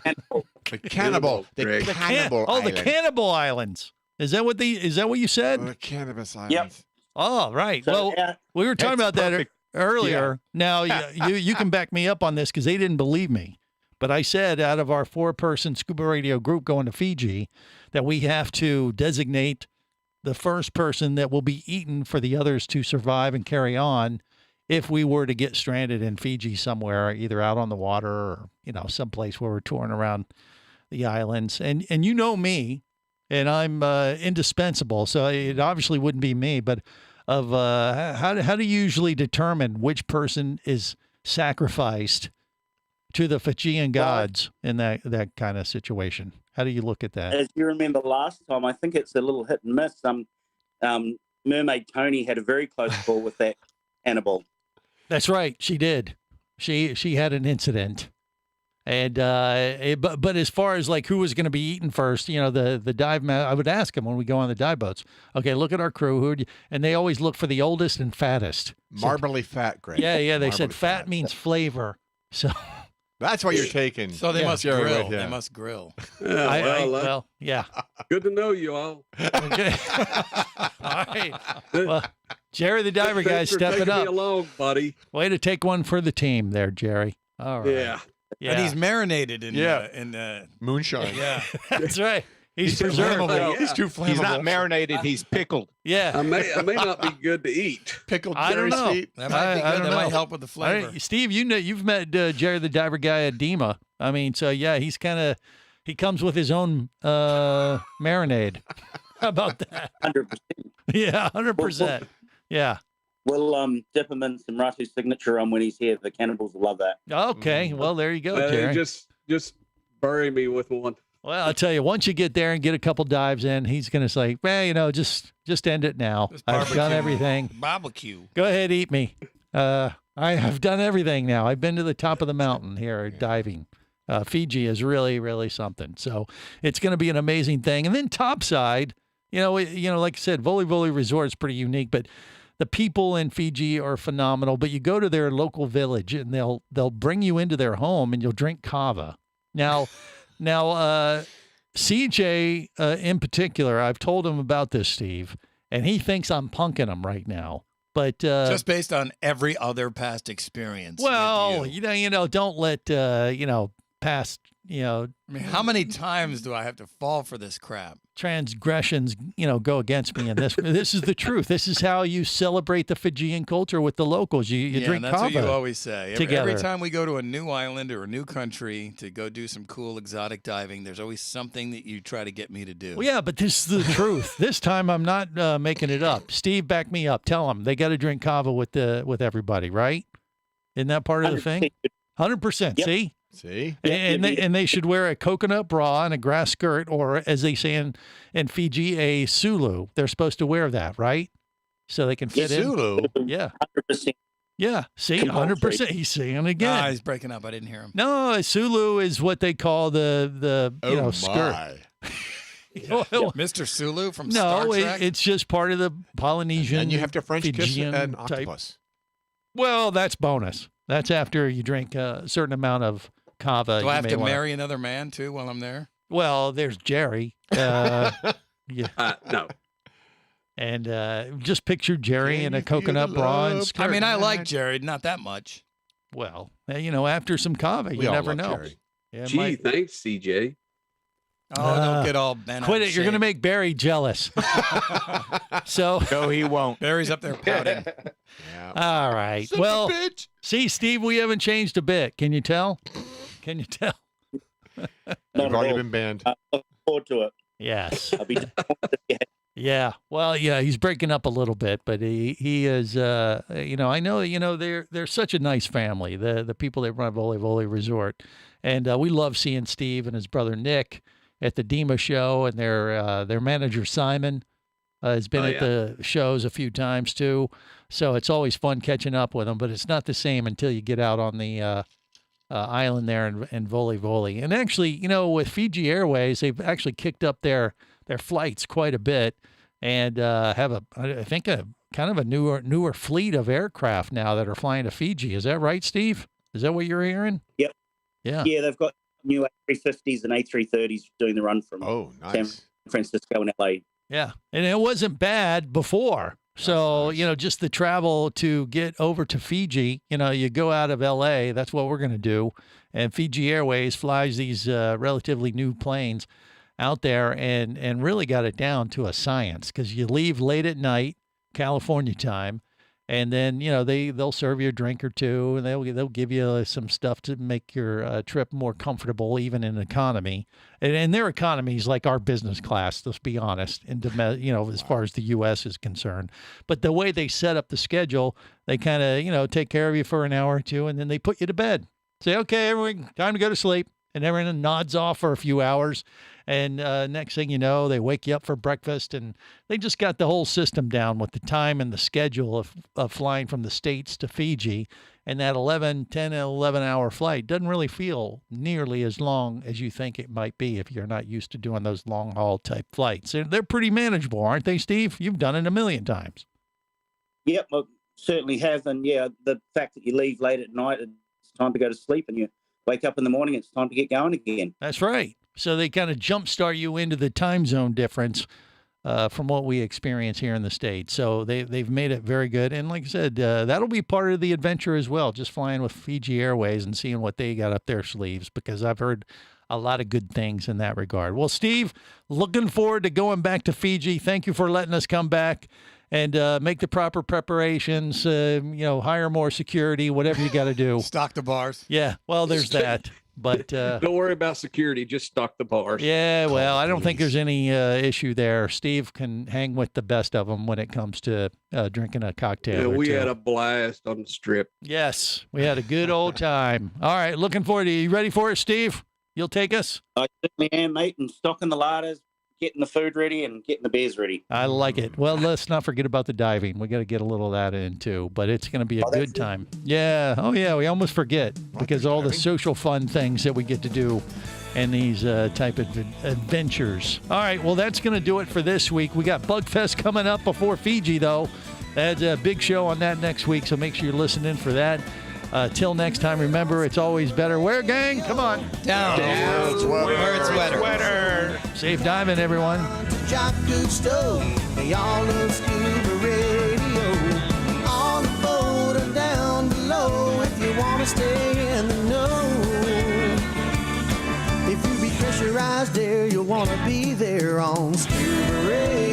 [SPEAKER 21] The cannibal. The cannibal.
[SPEAKER 6] Oh, the
[SPEAKER 21] island.
[SPEAKER 6] Cannibal Islands. Is that what you said?
[SPEAKER 21] The cannabis islands.
[SPEAKER 7] Yep.
[SPEAKER 6] Oh, right.
[SPEAKER 7] So,
[SPEAKER 6] well, we were talking about that earlier. Now you can back me up on this because they didn't believe me. But I said out of our 4-person Scuba Radio group going to Fiji that we have to designate the first person that will be eaten for the others to survive and carry on if we were to get stranded in Fiji somewhere, either out on the water or, someplace where we're touring around the islands. And you know me, and I'm indispensable, so it obviously wouldn't be me. But how do you usually determine which person is sacrificed to the Fijian gods in that kind of situation? How do you look at that?
[SPEAKER 7] As you remember last time, I think it's a little hit and miss. Mermaid Tony had a very close call with that cannibal.
[SPEAKER 6] That's right. She did. She had an incident. And but as far as like who was going to be eaten first, the dive I would ask them when we go on the dive boats. Okay, look at our crew. And they always look for the oldest and fattest.
[SPEAKER 21] Marbly fat, Greg.
[SPEAKER 6] Yeah. They
[SPEAKER 21] Marbly
[SPEAKER 6] said fat means flavor. So
[SPEAKER 21] that's what you're taking.
[SPEAKER 5] So they must
[SPEAKER 21] Jerry
[SPEAKER 5] grill.
[SPEAKER 21] with you.
[SPEAKER 5] They must grill.
[SPEAKER 8] Yeah,
[SPEAKER 6] yeah.
[SPEAKER 8] Good to know you all.
[SPEAKER 6] Okay. All right. Well, Jerry the Diver Guy
[SPEAKER 8] Thanks for
[SPEAKER 6] stepping
[SPEAKER 8] taking
[SPEAKER 6] up.
[SPEAKER 8] me along, buddy.
[SPEAKER 6] Way to take one for the team there, Jerry. All right.
[SPEAKER 8] Yeah.
[SPEAKER 5] And he's marinated in
[SPEAKER 21] Yeah.
[SPEAKER 5] in
[SPEAKER 21] Moonshine.
[SPEAKER 5] Yeah.
[SPEAKER 6] That's right. He's preserved.
[SPEAKER 9] flammable.
[SPEAKER 21] He's too flammable.
[SPEAKER 9] He's not marinated. He's pickled.
[SPEAKER 6] Yeah.
[SPEAKER 8] I may not be good to eat.
[SPEAKER 21] Pickled
[SPEAKER 6] I don't
[SPEAKER 21] Jerry's
[SPEAKER 6] know.
[SPEAKER 21] feet.
[SPEAKER 5] That might be
[SPEAKER 6] I
[SPEAKER 5] good.
[SPEAKER 6] don't
[SPEAKER 5] That might
[SPEAKER 6] know.
[SPEAKER 5] help with the flavor.
[SPEAKER 6] Steve, you've met Jerry the Diver guy at DEMA. I mean, so yeah, he comes with his own marinade. How about that?
[SPEAKER 7] 100%.
[SPEAKER 6] Yeah, 100%. Yeah.
[SPEAKER 7] We'll dip him in some Ratu's signature when he's here. The cannibals will love that.
[SPEAKER 6] Okay. Well, there you go, Jerry.
[SPEAKER 8] Just bury me with one.
[SPEAKER 6] Well, I'll tell you, once you get there and get a couple dives in, he's going to say, well, just end it now. I've done everything.
[SPEAKER 5] Barbecue.
[SPEAKER 6] Go ahead, eat me. I have done everything now. I've been to the top of the mountain here diving. Fiji is really, really something. So it's going to be an amazing thing. And then topside, like I said, Voli Resort is pretty unique, but the people in Fiji are phenomenal. But you go to their local village and they'll bring you into their home and you'll drink kava. Now, CJ in particular, I've told him about this, Steve, and he thinks I'm punking him right now. But
[SPEAKER 5] just based on every other past experience.
[SPEAKER 6] Well,
[SPEAKER 5] with you.
[SPEAKER 6] don't let past
[SPEAKER 5] I mean, how many times do I have to fall for this crap?
[SPEAKER 6] transgressions, go against me in this. This is the truth. This is how you celebrate the Fijian culture with the locals. You drink
[SPEAKER 5] that's
[SPEAKER 6] kava.
[SPEAKER 5] what you always say.
[SPEAKER 6] Together.
[SPEAKER 5] Every time we go to a new island or a new country to go do some cool exotic diving, there's always something that you try to get me to do.
[SPEAKER 6] Well, yeah, but this is the truth. This time I'm not making it up. Steve, back me up. Tell them they got to drink kava with everybody, right? Isn't that part of the thing? 100%.
[SPEAKER 7] Yep.
[SPEAKER 21] See?
[SPEAKER 6] And they should wear a coconut bra and a grass skirt, or as they say in Fiji, a sulu. They're supposed to wear that, right? So they can fit in.
[SPEAKER 21] Sulu?
[SPEAKER 6] Yeah.
[SPEAKER 7] 100%.
[SPEAKER 6] Yeah. See, 100%. He's saying it again.
[SPEAKER 5] Ah, he's breaking up. I didn't hear him.
[SPEAKER 6] No, a sulu is what they call the skirt.
[SPEAKER 5] Mr. Sulu from Star Trek?
[SPEAKER 6] It's just part of the Polynesian.
[SPEAKER 21] And you have to French kiss
[SPEAKER 6] Fijian
[SPEAKER 21] an
[SPEAKER 6] type.
[SPEAKER 21] octopus.
[SPEAKER 6] Well, that's bonus. That's after you drink a certain amount of kava.
[SPEAKER 5] Do I have to marry another man too while I'm there?
[SPEAKER 6] Well, there's Jerry. Yeah.
[SPEAKER 8] No.
[SPEAKER 6] And just picture Jerry in a coconut bra and skirt.
[SPEAKER 5] I mean, I like Jerry, not that much.
[SPEAKER 6] Well, after some kava, you never know.
[SPEAKER 21] Jerry.
[SPEAKER 6] Yeah,
[SPEAKER 8] Gee, thanks, CJ.
[SPEAKER 5] Oh, don't get all bent.
[SPEAKER 6] Quit it. You're going to make Barry jealous. So
[SPEAKER 9] No, he won't.
[SPEAKER 5] Barry's up there pouting.
[SPEAKER 21] Yeah.
[SPEAKER 6] all right.
[SPEAKER 21] Son of a
[SPEAKER 6] Well,
[SPEAKER 21] bitch.
[SPEAKER 6] see, Steve, we haven't changed a bit. Can you tell? Can you tell?
[SPEAKER 7] Not
[SPEAKER 21] You've
[SPEAKER 7] at
[SPEAKER 21] already
[SPEAKER 7] all.
[SPEAKER 21] been banned.
[SPEAKER 7] Look forward to it.
[SPEAKER 6] Yes.
[SPEAKER 7] I'll be
[SPEAKER 6] Yeah. Well, yeah, he's breaking up a little bit, but he is. I know. They're such a nice family. The people that run Voli Resort, and we love seeing Steve and his brother Nick at the DEMA show, and their manager Simon has been at the shows a few times too. So it's always fun catching up with them, but it's not the same until you get out on the island there in Voli. And actually, with Fiji Airways, they've actually kicked up their flights quite a bit, and have I think a kind of a newer fleet of aircraft now that are flying to Fiji. Is that right, Steve? Is that what you're hearing?
[SPEAKER 7] Yep.
[SPEAKER 6] Yeah.
[SPEAKER 7] Yeah, they've got new A350s and A330s doing the run from San Francisco and LA.
[SPEAKER 6] Yeah, and it wasn't bad before. So, just the travel to get over to Fiji, you go out of LA, that's what we're going to do. And Fiji Airways flies these relatively new planes out there and really got it down to a science, because you leave late at night, California time, and then, they'll serve you a drink or two, and they'll give you some stuff to make your trip more comfortable, even in economy. And their economy is like our business class, let's be honest, as far as the U.S. is concerned. But the way they set up the schedule, they kind of, take care of you for an hour or two, and then they put you to bed. Say, okay, everyone, time to go to sleep. And everyone nods off for a few hours. And next thing you know, they wake you up for breakfast, and they just got the whole system down with the time and the schedule of flying from the States to Fiji. And that 10, 11-hour flight doesn't really feel nearly as long as you think it might be if you're not used to doing those long-haul type flights. They're pretty manageable, aren't they, Steve? You've done it a million times.
[SPEAKER 7] Yep, I certainly have. And, yeah, the fact that you leave late at night, it's time to go to sleep, and you wake up in the morning, it's time to get going again.
[SPEAKER 6] That's right. So they kind of jumpstart you into the time zone difference from what we experience here in the States. So they've made it very good. And like I said, that'll be part of the adventure as well, just flying with Fiji Airways and seeing what they got up their sleeves, because I've heard a lot of good things in that regard. Well, Steve, looking forward to going back to Fiji. Thank you for letting us come back and make the proper preparations, hire more security, whatever you got to do.
[SPEAKER 21] Stock the bars.
[SPEAKER 6] Yeah, well, there's that. But
[SPEAKER 8] don't worry about security. Just stock the bars.
[SPEAKER 6] Yeah, well, I don't think there's any issue there. Steve can hang with the best of them when it comes to drinking a cocktail.
[SPEAKER 8] Yeah, we
[SPEAKER 6] two.
[SPEAKER 8] had a blast on the strip.
[SPEAKER 6] Yes, we had a good old time. All right, looking forward to it. You ready for it, Steve? You'll take us?
[SPEAKER 7] I certainly am, mate, and stocking the larders, getting the food ready, and getting the beers ready.
[SPEAKER 6] I like it. Well, let's not forget about the diving. We got to get a little of that in, too. But it's going to be a good time. Yeah. Oh, yeah. We almost forget because all the social fun things that we get to do in these type of adventures. All right. Well, that's going to do it for this week. We got Bugfest coming up before Fiji, though. That's a big show on that next week, so make sure you're listening for that. Till next time, remember, it's always better. Where, gang? Come on.
[SPEAKER 23] Down. Where it's wetter.
[SPEAKER 6] Safe diving, everyone.
[SPEAKER 12] Jock Gusto, they all love Scuba Radio. On the boat or down below, if you want to stay in the know. If you be pressurized there, you'll want to be there on Scuba Radio.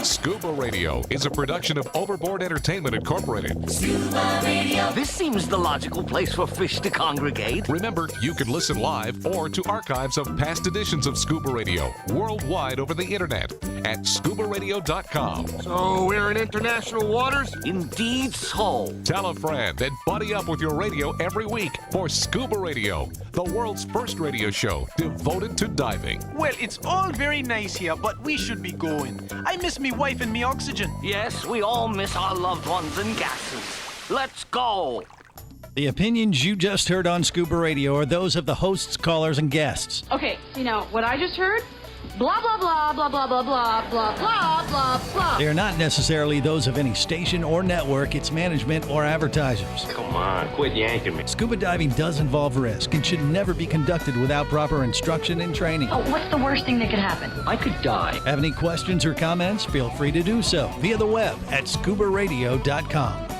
[SPEAKER 1] Scuba Radio is a production of Overboard Entertainment Incorporated.
[SPEAKER 2] Scuba Radio. This seems the logical place for fish to congregate.
[SPEAKER 1] Remember, you can listen live or to archives of past editions of Scuba Radio worldwide over the internet at ScubaRadio.com.
[SPEAKER 16] So we're in international waters?
[SPEAKER 2] Indeed so.
[SPEAKER 1] Tell a friend and buddy up with your radio every week for Scuba Radio, the world's first radio show devoted to diving.
[SPEAKER 19] Well, it's all very nice here, but we should be going. I miss me wife and me oxygen.
[SPEAKER 2] Yes, we all miss our loved ones and gases. Let's go.
[SPEAKER 6] The opinions you just heard on Scuba Radio are those of the hosts, callers, and guests.
[SPEAKER 22] Okay, what I just heard? Blah, blah, blah, blah, blah, blah, blah, blah, blah, blah, blah.
[SPEAKER 6] They are not necessarily those of any station or network, its management, or advertisers.
[SPEAKER 16] Come on, quit yanking me.
[SPEAKER 6] Scuba diving does involve risk and should never be conducted without proper instruction and training.
[SPEAKER 22] Oh, what's the worst thing that could happen?
[SPEAKER 2] I could die.
[SPEAKER 6] Have any questions or comments? Feel free to do so via the web at ScubaRadio.com.